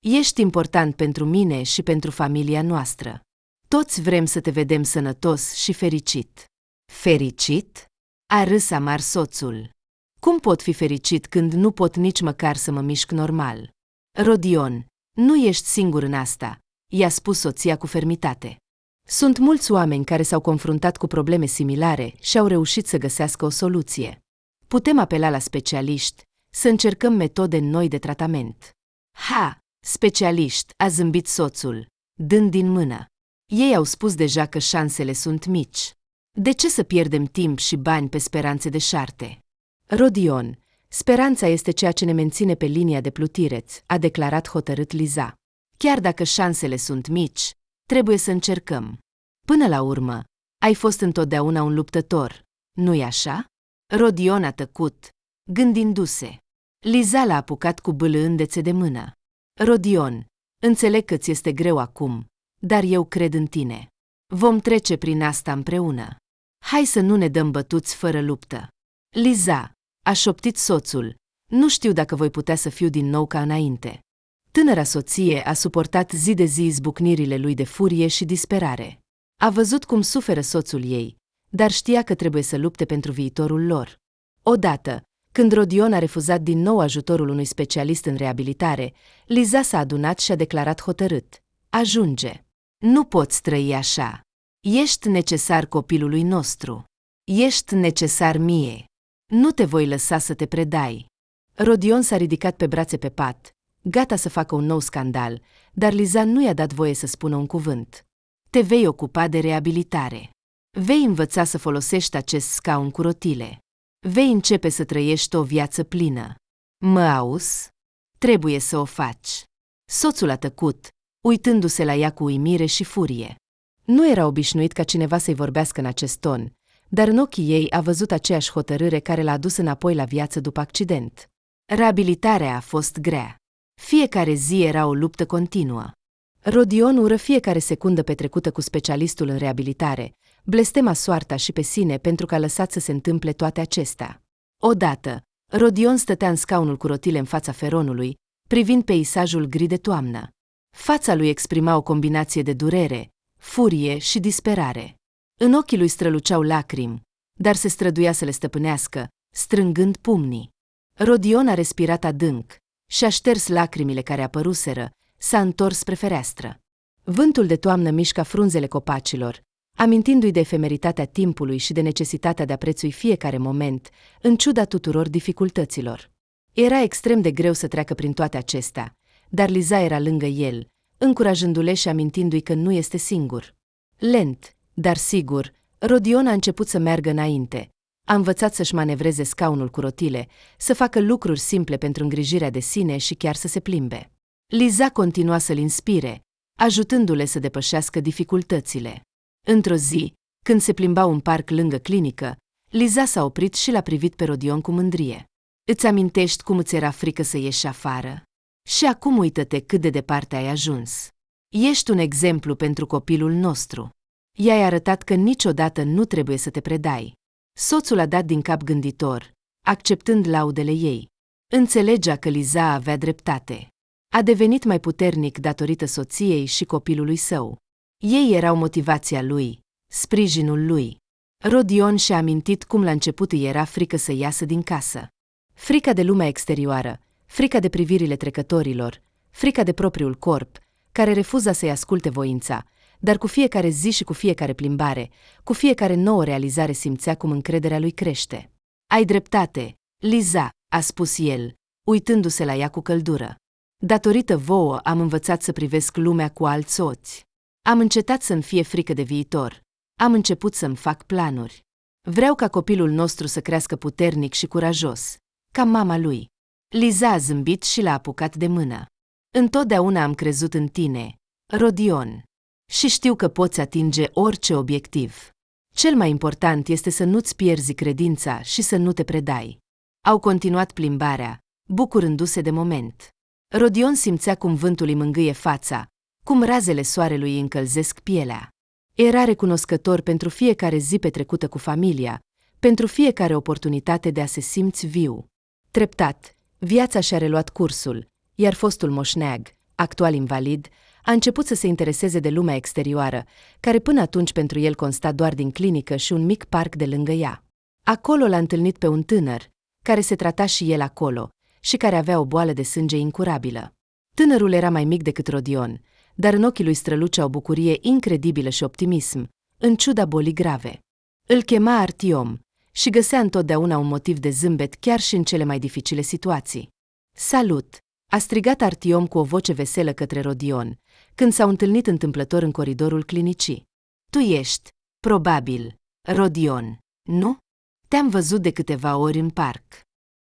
A: Ești important pentru mine și pentru familia noastră. Toți vrem să te vedem sănătos și fericit. Fericit? A râs amar soțul. Cum pot fi fericit când nu pot nici măcar să mă mișc normal? Rodion, nu ești singur în asta, i-a spus soția cu fermitate. Sunt mulți oameni care s-au confruntat cu probleme similare și au reușit să găsească o soluție. Putem apela la specialiști, să încercăm metode noi de tratament. Ha, specialiști, a zâmbit soțul, dând din mână. Ei au spus deja că șansele sunt mici. De ce să pierdem timp și bani pe speranțe deșarte? Rodion, speranța este ceea ce ne menține pe linia de plutireț, a declarat hotărât Liza. Chiar dacă șansele sunt mici, trebuie să încercăm. Până la urmă, ai fost întotdeauna un luptător, nu-i așa? Rodion a tăcut, gândindu-se. Liza l-a apucat cu bâlâândețe de mână. Rodion, înțeleg că ți este greu acum, dar eu cred în tine. Vom trece prin asta împreună. Hai să nu ne dăm bătuți fără luptă. Liza, a șoptit soțul, nu știu dacă voi putea să fiu din nou ca înainte. Tânăra soție a suportat zi de zi izbucnirile lui de furie și disperare. A văzut cum suferă soțul ei, dar știa că trebuie să lupte pentru viitorul lor. Odată, când Rodion a refuzat din nou ajutorul unui specialist în reabilitare, Liza s-a adunat și a declarat hotărât: ajunge! Nu poți trăi așa. Ești necesar copilului nostru. Ești necesar mie. Nu te voi lăsa să te predai. Rodion s-a ridicat pe brațe pe pat, gata să facă un nou scandal, dar Liza nu i-a dat voie să spună un cuvânt. Te vei ocupa de reabilitare. Vei învăța să folosești acest scaun cu rotile. Vei începe să trăiești o viață plină. Mă auzi? Trebuie să o faci. Soțul a tăcut, uitându-se la ea cu uimire și furie. Nu era obișnuit ca cineva să-i vorbească în acest ton, dar în ochii ei a văzut aceeași hotărâre care l-a adus înapoi la viață după accident. Reabilitarea a fost grea. Fiecare zi era o luptă continuă. Rodion ură fiecare secundă petrecută cu specialistul în reabilitare, blestema soarta și pe sine pentru că a lăsat să se întâmple toate acestea. Odată, Rodion stătea în scaunul cu rotile în fața feronului, privind peisajul gri de toamnă. Fața lui exprima o combinație de durere, furie și disperare. În ochii lui străluceau lacrimi, dar se străduia să le stăpânească, strângând pumnii. Rodion a respirat adânc și a șters lacrimile care apăruseră, s-a întors spre fereastră. Vântul de toamnă mișca frunzele copacilor, amintindu-i de efemeritatea timpului și de necesitatea de a prețui fiecare moment, în ciuda tuturor dificultăților. Era extrem de greu să treacă prin toate acestea, dar Liza era lângă el, încurajându-le și amintindu-i că nu este singur. Lent, dar sigur, Rodion a început să meargă înainte, A învățat să-și manevreze scaunul cu rotile, să facă lucruri simple pentru îngrijirea de sine și chiar să se plimbe. Liza continua să-l inspire, ajutându-le să depășească dificultățile. Într-o zi, când se plimbau în parc lângă clinică, Liza s-a oprit și l-a privit pe Rodion cu mândrie. Îți amintești cum îți era frică să ieși afară? Și acum uită-te cât de departe ai ajuns. Ești un exemplu pentru copilul nostru. I-ai arătat că niciodată nu trebuie să te predai. Soțul a dat din cap gânditor, acceptând laudele ei. Înțelegea că Liza avea dreptate. A devenit mai puternic datorită soției și copilului său. Ei erau motivația lui, sprijinul lui. Rodion și-a amintit cum la început îi era frică să iasă din casă. Frica de lumea exterioară, frica de privirile trecătorilor, frica de propriul corp, care refuza să-i asculte voința, dar cu fiecare zi și cu fiecare plimbare, cu fiecare nouă realizare simțea cum încrederea lui crește. Ai dreptate, Liza, a spus el, uitându-se la ea cu căldură. Datorită vouă am învățat să privesc lumea cu alți ochi. Am încetat să-mi fie frică de viitor. Am început să-mi fac planuri. Vreau ca copilul nostru să crească puternic și curajos, ca mama lui. Liza a zâmbit și l-a apucat de mână. Întotdeauna am crezut în tine, Rodion. Și știu că poți atinge orice obiectiv. Cel mai important este să nu-ți pierzi credința și să nu te predai. Au continuat plimbarea, bucurându-se de moment. Rodion simțea cum vântul îi mângâie fața, cum razele soarelui îi încălzesc pielea. Era recunoscător pentru fiecare zi petrecută cu familia, pentru fiecare oportunitate de a se simți viu. Treptat, viața și-a reluat cursul, iar fostul moșneag, actual invalid, a început să se intereseze de lumea exterioară, care până atunci pentru el consta doar din clinică și un mic parc de lângă ea. Acolo l-a întâlnit pe un tânăr, care se trata și el acolo, și care avea o boală de sânge incurabilă. Tânărul era mai mic decât Rodion, dar în ochii lui strălucea o bucurie incredibilă și optimism, în ciuda bolii grave. Îl chema Artiom și găsea întotdeauna un motiv de zâmbet chiar și în cele mai dificile situații. Salut! A strigat Artiom cu o voce veselă către Rodion, când s-au întâlnit întâmplător în coridorul clinicii. Tu ești, probabil, Rodion, nu? Te-am văzut de câteva ori în parc.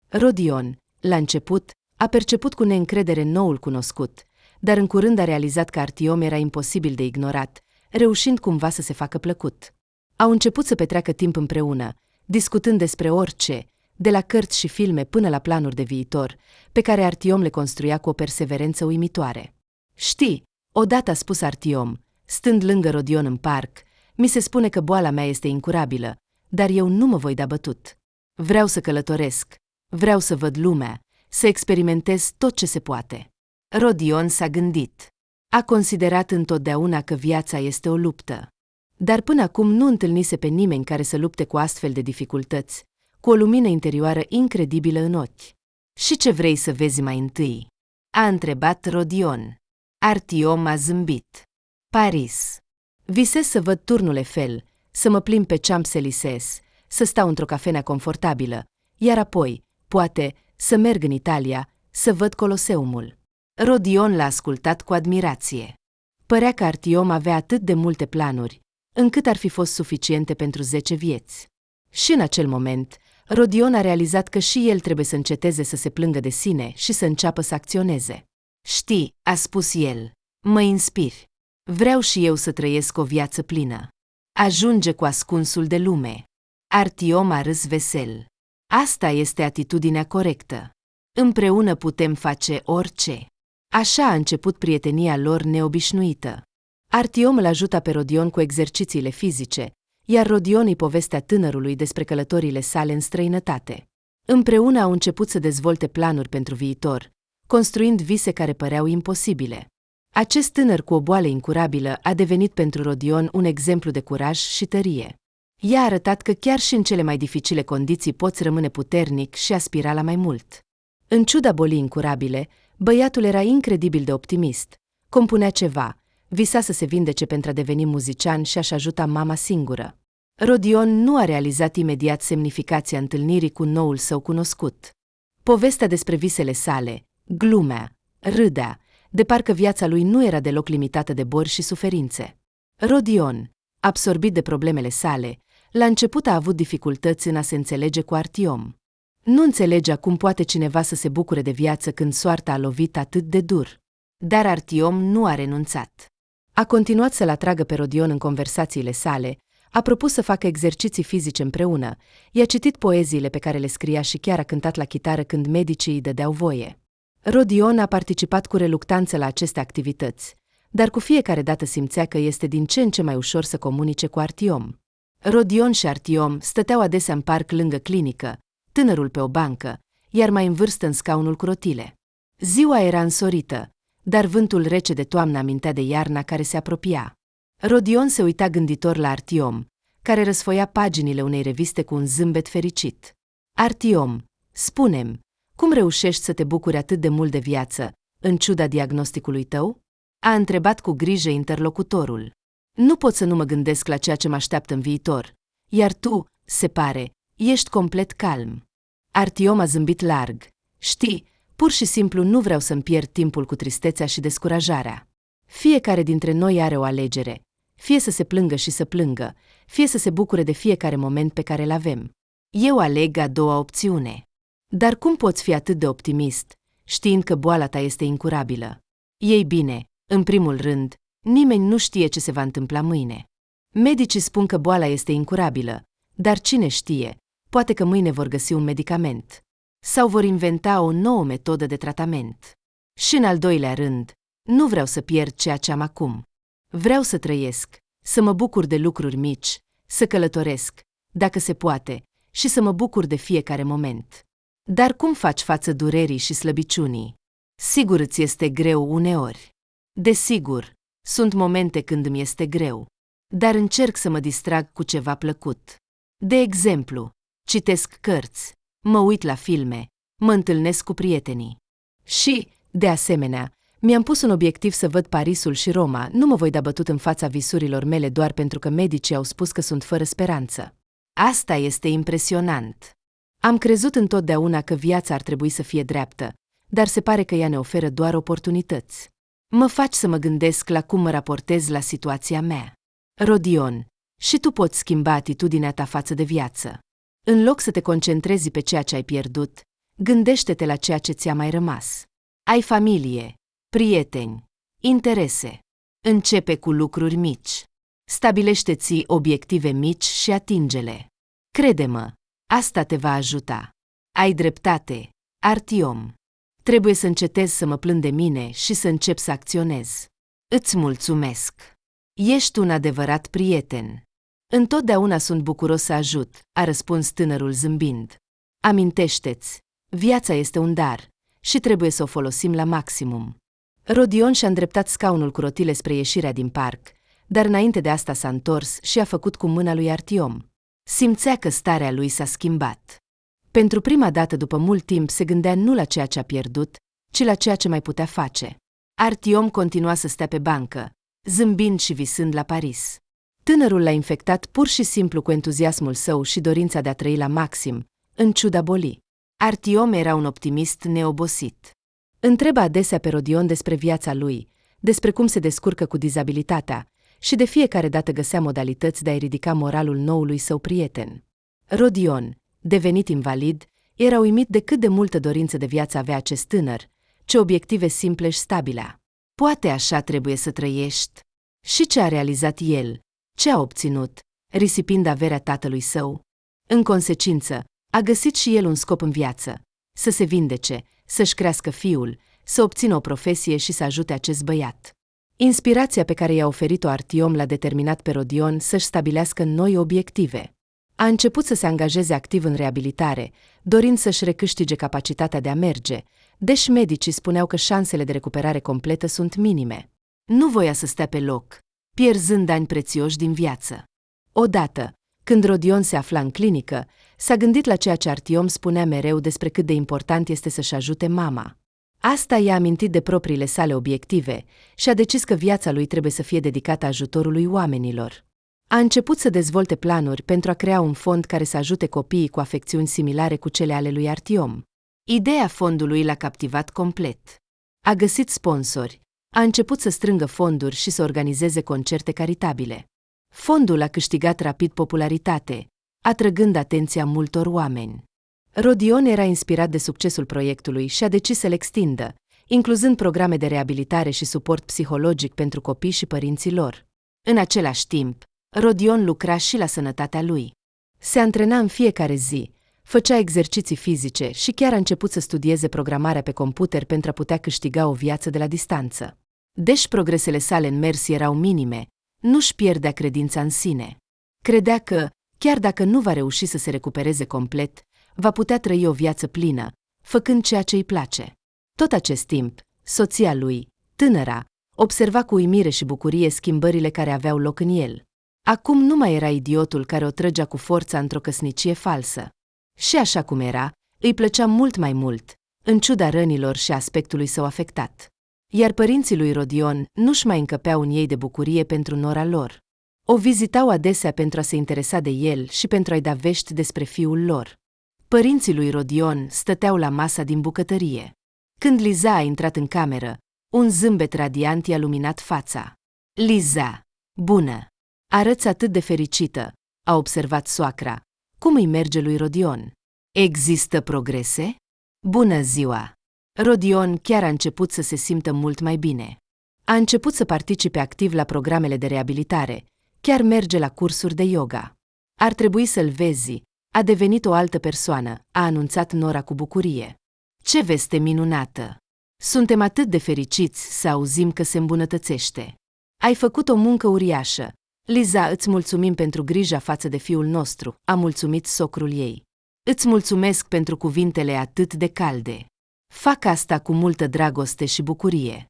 A: Rodion, la început, a perceput cu neîncredere noul cunoscut, dar în curând a realizat că Artiom era imposibil de ignorat, reușind cumva să se facă plăcut. Au început să petreacă timp împreună, discutând despre orice, de la cărți și filme până la planuri de viitor, pe care Artiom le construia cu o perseverență uimitoare. Știi, odată a spus Artiom, stând lângă Rodion în parc, mi se spune că boala mea este incurabilă, dar eu nu mă voi da bătut. Vreau să călătoresc, vreau să văd lumea, să experimentez tot ce se poate. Rodion s-a gândit. A considerat întotdeauna că viața este o luptă. Dar până acum nu întâlnise pe nimeni care să lupte cu astfel de dificultăți, cu o lumină interioară incredibilă în ochi. Și ce vrei să vezi mai întâi? A întrebat Rodion. Artiom a zâmbit. Paris. Visez să văd turnul Eiffel, să mă plimb pe Champs-Élysées, să stau într-o cafenea confortabilă, iar apoi, poate, să merg în Italia, să văd Coloseumul. Rodion l-a ascultat cu admirație. Părea că Artiom avea atât de multe planuri, încât ar fi fost suficiente pentru 10 vieți. Și în acel moment, Rodion a realizat că și el trebuie să înceteze să se plângă de sine și să înceapă să acționeze. Știi, a spus el, mă inspiri. Vreau și eu să trăiesc o viață plină. Ajunge cu ascunsul de lume. Artiom a râs vesel. Asta este atitudinea corectă. Împreună putem face orice. Așa a început prietenia lor neobișnuită. Artiom îl ajuta pe Rodion cu exercițiile fizice, iar Rodion îi povestea tânărului despre călătoriile sale în străinătate. Împreună au început să dezvolte planuri pentru viitor, construind vise care păreau imposibile. Acest tânăr cu o boală incurabilă a devenit pentru Rodion un exemplu de curaj și tărie. I-a arătat că chiar și în cele mai dificile condiții poți rămâne puternic și aspira la mai mult. În ciuda bolii incurabile, băiatul era incredibil de optimist. Compunea ceva, visa să se vindece pentru a deveni muzician și a-și ajuta mama singură. Rodion nu a realizat imediat semnificația întâlnirii cu noul său cunoscut. Povestea despre visele sale, glumea, râdea, de parcă viața lui nu era deloc limitată de boli și suferințe. Rodion, absorbit de problemele sale, La început a avut dificultăți în a se înțelege cu Artiom. Nu înțelegea cum poate cineva să se bucure de viață când soarta a lovit atât de dur. Dar Artiom nu a renunțat. A continuat să-l atragă pe Rodion în conversațiile sale, a propus să facă exerciții fizice împreună, i-a citit poeziile pe care le scria și chiar a cântat la chitară când medicii îi dădeau voie. Rodion a participat cu reluctanță la aceste activități, dar cu fiecare dată simțea că este din ce în ce mai ușor să comunice cu Artiom. Rodion și Artiom stăteau adesea în parc lângă clinică, tânărul pe o bancă, iar mai în vârstă în scaunul cu rotile. Ziua era însorită, dar vântul rece de toamnă amintea de iarna care se apropia. Rodion se uita gânditor la Artiom, care răsfoia paginile unei reviste cu un zâmbet fericit. Artiom, spune-mi, cum reușești să te bucuri atât de mult de viață, în ciuda diagnosticului tău? A întrebat cu grijă interlocutorul. Nu pot să nu mă gândesc la ceea ce mă așteaptă în viitor, iar tu, se pare, ești complet calm. Artiom a zâmbit larg. Știi, pur și simplu nu vreau să-mi pierd timpul cu tristețea și descurajarea. Fiecare dintre noi are o alegere, fie să se plângă și să plângă, fie să se bucure de fiecare moment pe care îl avem. Eu aleg a doua opțiune. Dar cum poți fi atât de optimist, știind că boala ta este incurabilă? Ei bine, în primul rând, nimeni nu știe ce se va întâmpla mâine. Medicii spun că boala este incurabilă, dar cine știe, poate că mâine vor găsi un medicament. Sau vor inventa o nouă metodă de tratament. Și în al doilea rând, nu vreau să pierd ceea ce am acum. Vreau să trăiesc, să mă bucur de lucruri mici, să călătoresc, dacă se poate, și să mă bucur de fiecare moment. Dar cum faci față durerii și slăbiciunii? Sigur îți este greu uneori. Desigur, sunt momente când îmi este greu, dar încerc să mă distrag cu ceva plăcut. De exemplu, citesc cărți, mă uit la filme, mă întâlnesc cu prietenii. Și, de asemenea, mi-am pus un obiectiv să văd Parisul și Roma, nu mă voi da bătut în fața visurilor mele doar pentru că medicii au spus că sunt fără speranță. Asta este impresionant. Am crezut întotdeauna că viața ar trebui să fie dreaptă, dar se pare că ea ne oferă doar oportunități. Mă faci să mă gândesc la cum mă raportez la situația mea. Rodion, și tu poți schimba atitudinea ta față de viață. În loc să te concentrezi pe ceea ce ai pierdut, gândește-te la ceea ce ți-a mai rămas. Ai familie, prieteni, interese. Începe cu lucruri mici. Stabilește-ți obiective mici și atinge-le. Crede-mă, asta te va ajuta. Ai dreptate, Artiom. Trebuie să încetez să mă plâng de mine și să încep să acționez. Îți mulțumesc. Ești un adevărat prieten. Întotdeauna sunt bucuros să ajut, a răspuns tânărul zâmbind. Amintește-ți, viața este un dar și trebuie să o folosim la maximum. Rodion și-a îndreptat scaunul cu rotile spre ieșirea din parc, dar înainte de asta s-a întors și a făcut cu mâna lui Artiom. Simțea că starea lui s-a schimbat. Pentru prima dată după mult timp se gândea nu la ceea ce a pierdut, ci la ceea ce mai putea face. Artiom continua să stea pe bancă, zâmbind și visând la Paris. Tânărul l-a infectat pur și simplu cu entuziasmul său și dorința de a trăi la maxim, în ciuda bolii. Artiom era un optimist neobosit. Întreba adesea pe Rodion despre viața lui, despre cum se descurcă cu dizabilitatea și de fiecare dată găsea modalități de a-i ridica moralul noului său prieten. Rodion, devenit invalid, era uimit de cât de multă dorință de viață avea acest tânăr, ce obiective simple și stabile. Poate așa trebuie să trăiești? Și ce a realizat el? Ce a obținut, risipind averea tatălui său? În consecință, a găsit și el un scop în viață, să se vindece, să-și crească fiul, să obțină o profesie și să ajute acest băiat. Inspirația pe care i-a oferit-o Artiom l-a determinat pe Rodion să-și stabilească noi obiective. A început să se angajeze activ în reabilitare, dorind să-și recâștige capacitatea de a merge, deși medicii spuneau că șansele de recuperare completă sunt minime. Nu voia să stea pe loc, pierzând ani prețioși din viață. Odată, când Rodion se afla în clinică, s-a gândit la ceea ce Artiom spunea mereu despre cât de important este să-și ajute mama. Asta i-a amintit de propriile sale obiective și a decis că viața lui trebuie să fie dedicată ajutorului oamenilor. A început să dezvolte planuri pentru a crea un fond care să ajute copiii cu afecțiuni similare cu cele ale lui Artiom. Ideea fondului l-a captivat complet. A găsit sponsori, a început să strângă fonduri și să organizeze concerte caritabile. Fondul a câștigat rapid popularitate, atrăgând atenția multor oameni. Rodion era inspirat de succesul proiectului și a decis să-l extindă, incluzând programe de reabilitare și suport psihologic pentru copii și părinții lor. În același timp, Rodion lucra și la sănătatea lui. Se antrena în fiecare zi, făcea exerciții fizice și chiar a început să studieze programarea pe computer pentru a putea câștiga o viață de la distanță. Deși progresele sale în mers erau minime, nu-și pierdea credința în sine. Credea că, chiar dacă nu va reuși să se recupereze complet, va putea trăi o viață plină, făcând ceea ce îi place. Tot acest timp, soția lui, tânăra, observa cu uimire și bucurie schimbările care aveau loc în el. Acum nu mai era idiotul care o trăgea cu forța într-o căsnicie falsă. Și așa cum era, îi plăcea mult mai mult, în ciuda rănilor și aspectului său afectat. Iar părinții lui Rodion nu-și mai încăpeau în ei de bucurie pentru nora lor. O vizitau adesea pentru a se interesa de el și pentru a-i da vești despre fiul lor. Părinții lui Rodion stăteau la masa din bucătărie. Când Liza a intrat în cameră, un zâmbet radiant i-a luminat fața. Liza, bună! Arăți atât de fericită, a observat soacra. Cum îi merge lui Rodion? Există progrese? Bună ziua! Rodion chiar a început să se simtă mult mai bine. A început să participe activ la programele de reabilitare, chiar merge la cursuri de yoga. Ar trebui să-l vezi, a devenit o altă persoană, a anunțat Nora cu bucurie. Ce veste minunată! Suntem atât de fericiți să auzim că se îmbunătățește. Ai făcut o muncă uriașă. Liza, îți mulțumim pentru grija față de fiul nostru, a mulțumit socrul ei. Îți mulțumesc pentru cuvintele atât de calde. Fac asta cu multă dragoste și bucurie.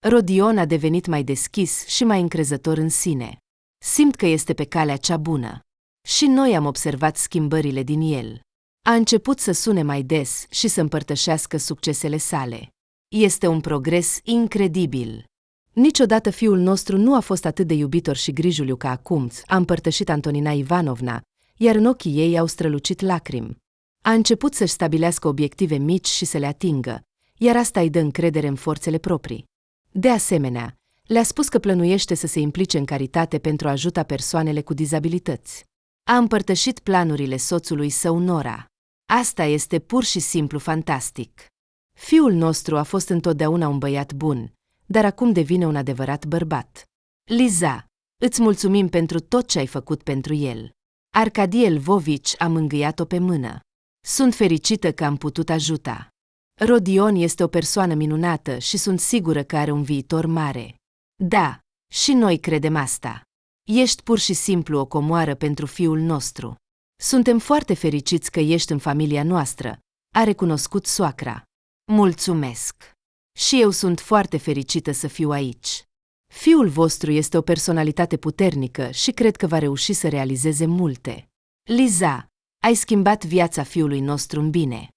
A: Rodion a devenit mai deschis și mai încrezător în sine. Simt că este pe calea cea bună. Și noi am observat schimbările din el. A început să sune mai des și să împărtășească succesele sale. Este un progres incredibil. Niciodată fiul nostru nu a fost atât de iubitor și grijuliu ca acum, a împărtășit Antonina Ivanovna, iar în ochii ei au strălucit lacrimi. A început să-și stabilească obiective mici și să le atingă, iar asta îi dă încredere în forțele proprii. De asemenea, le-a spus că plănuiește să se implice în caritate pentru a ajuta persoanele cu dizabilități. A împărtășit planurile soțului său Nora. Asta este pur și simplu fantastic. Fiul nostru a fost întotdeauna un băiat bun, dar acum devine un adevărat bărbat. Liza, îți mulțumim pentru tot ce ai făcut pentru el. Arcadie Lvovici a mângâiat-o pe mână. Sunt fericită că am putut ajuta. Rodion este o persoană minunată și sunt sigură că are un viitor mare. Da, și noi credem asta. Ești pur și simplu o comoară pentru fiul nostru. Suntem foarte fericiți că ești în familia noastră, a recunoscut soacra. Mulțumesc! Și eu sunt foarte fericită să fiu aici. Fiul vostru este o personalitate puternică și cred că va reuși să realizeze multe. Liza, ai schimbat viața fiului nostru în bine.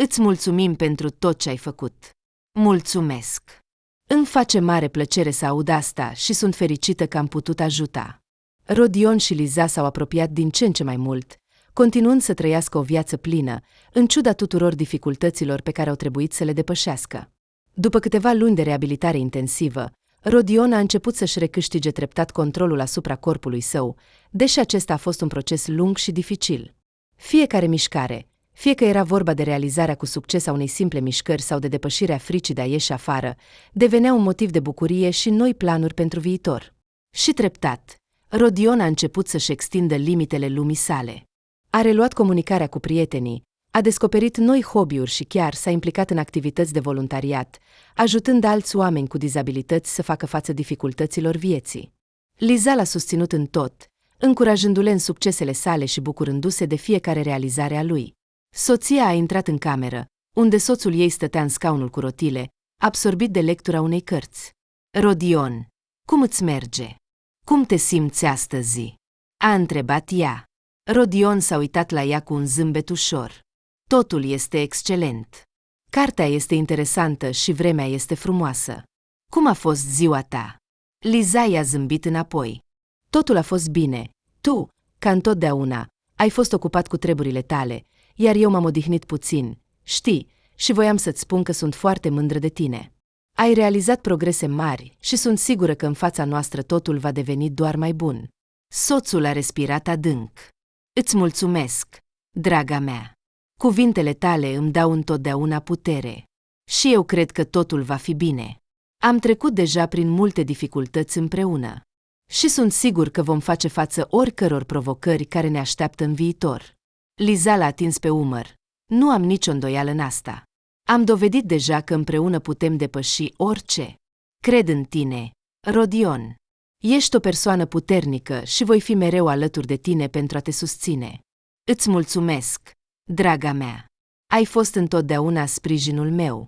A: Îți mulțumim pentru tot ce ai făcut. Mulțumesc! Îmi face mare plăcere să aud asta și sunt fericită că am putut ajuta. Rodion și Liza s-au apropiat din ce în ce mai mult, continuând să trăiască o viață plină, în ciuda tuturor dificultăților pe care au trebuit să le depășească. După câteva luni de reabilitare intensivă, Rodion a început să-și recâștige treptat controlul asupra corpului său, deși acesta a fost un proces lung și dificil. Fiecare mișcare, fie că era vorba de realizarea cu succes a unei simple mișcări sau de depășirea fricii de a ieși afară, devenea un motiv de bucurie și noi planuri pentru viitor. Și treptat, Rodion a început să-și extindă limitele lumii sale. A reluat comunicarea cu prietenii, a descoperit noi hobby-uri și chiar s-a implicat în activități de voluntariat, ajutând alți oameni cu dizabilități să facă față dificultăților vieții. Liza l-a susținut în tot, încurajându-le în succesele sale și bucurându-se de fiecare realizare a lui. Soția a intrat în cameră, unde soțul ei stătea în scaunul cu rotile, absorbit de lectura unei cărți. Rodion, cum îți merge? Cum te simți astăzi? A întrebat ea. Rodion s-a uitat la ea cu un zâmbet ușor. Totul este excelent. Cartea este interesantă și vremea este frumoasă. Cum a fost ziua ta? Liza i-a zâmbit înapoi. Totul a fost bine. Tu, ca întotdeauna, ai fost ocupat cu treburile tale, iar eu m-am odihnit puțin. Știi, și voiam să-ți spun că sunt foarte mândră de tine. Ai realizat progrese mari și sunt sigură că în fața noastră totul va deveni doar mai bun. Soțul a respirat adânc. Îți mulțumesc, draga mea. Cuvintele tale îmi dau întotdeauna putere. Și eu cred că totul va fi bine. Am trecut deja prin multe dificultăți împreună. Și sunt sigur că vom face față oricăror provocări care ne așteaptă în viitor. Liza l-a atins pe umăr. Nu am nicio îndoială în asta. Am dovedit deja că împreună putem depăși orice. Cred în tine, Rodion. Ești o persoană puternică și voi fi mereu alături de tine pentru a te susține. Îți mulțumesc, draga mea. Ai fost întotdeauna sprijinul meu.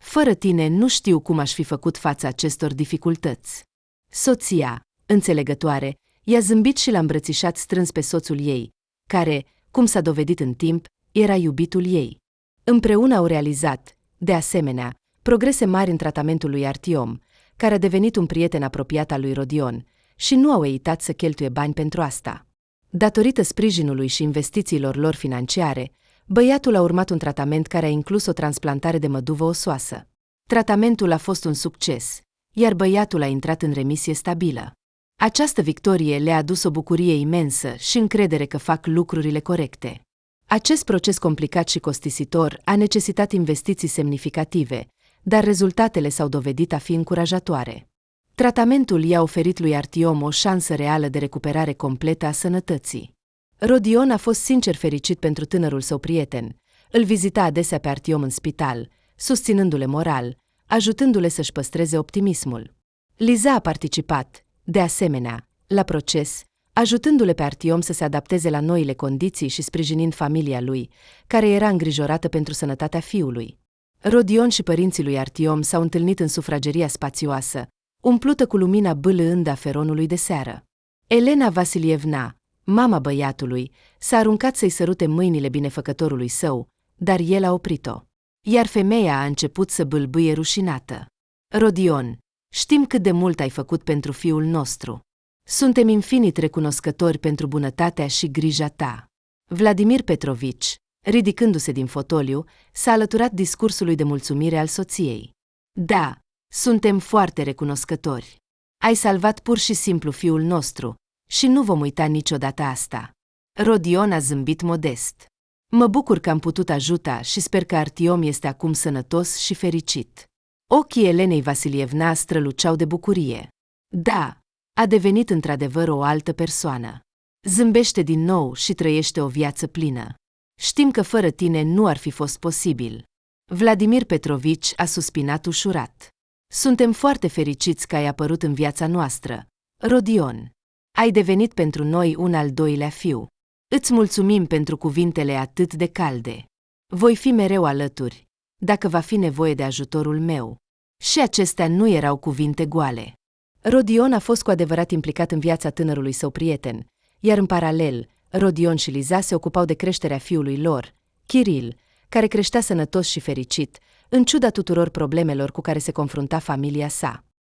A: Fără tine nu știu cum aș fi făcut față acestor dificultăți. Soția, înțelegătoare, i-a zâmbit și l-a îmbrățișat strâns pe soțul ei, care, cum s-a dovedit în timp, era iubitul ei. Împreună au realizat, de asemenea, progrese mari în tratamentul lui Artiom, care a devenit un prieten apropiat al lui Rodion, și nu au eitat să cheltuie bani pentru asta. Datorită sprijinului și investițiilor lor financiare, băiatul a urmat un tratament care a inclus o transplantare de măduvă osoasă. Tratamentul a fost un succes, iar băiatul a intrat în remisie stabilă. Această victorie le-a adus o bucurie imensă și încredere că fac lucrurile corecte. Acest proces complicat și costisitor a necesitat investiții semnificative, dar rezultatele s-au dovedit a fi încurajatoare. Tratamentul i-a oferit lui Artiom o șansă reală de recuperare completă a sănătății. Rodion a fost sincer fericit pentru tânărul său prieten, îl vizita adesea pe Artiom în spital, susținându-le moral, ajutându-le să-și păstreze optimismul. Liza a participat, de asemenea, la proces, ajutându-le pe Artiom să se adapteze la noile condiții și sprijinind familia lui, care era îngrijorată pentru sănătatea fiului. Rodion și părinții lui Artiom s-au întâlnit în sufrageria spațioasă, umplută cu lumina bâlâândă a feronului de seară. Elena Vasilievna, mama băiatului, s-a aruncat să-i sărute mâinile binefăcătorului său, dar el a oprit-o. Iar femeia a început să bâlbâie rușinată. Rodion, știm cât de mult ai făcut pentru fiul nostru. Suntem infinit recunoscători pentru bunătatea și grija ta. Vladimir Petrovici, ridicându-se din fotoliu, s-a alăturat discursului de mulțumire al soției. Da, suntem foarte recunoscători. Ai salvat pur și simplu fiul nostru și nu vom uita niciodată asta. Rodion a zâmbit modest. Mă bucur că am putut ajuta și sper că Artiom este acum sănătos și fericit. Ochii Elenei Vasilievna străluceau de bucurie. Da, a devenit într-adevăr o altă persoană. Zâmbește din nou și trăiește o viață plină. Știm că fără tine nu ar fi fost posibil. Vladimir Petrovici a suspinat ușurat. Suntem foarte fericiți că ai apărut în viața noastră, Rodion. Ai devenit pentru noi un al doilea fiu. Îți mulțumim pentru cuvintele atât de calde. Voi fi mereu alături, dacă va fi nevoie de ajutorul meu. Și acestea nu erau cuvinte goale. Rodion a fost cu adevărat implicat în viața tânărului său prieten, iar în paralel, Rodion și Liza se ocupau de creșterea fiului lor, Kiril, care creștea sănătos și fericit, în ciuda tuturor problemelor cu care se confrunta familia sa.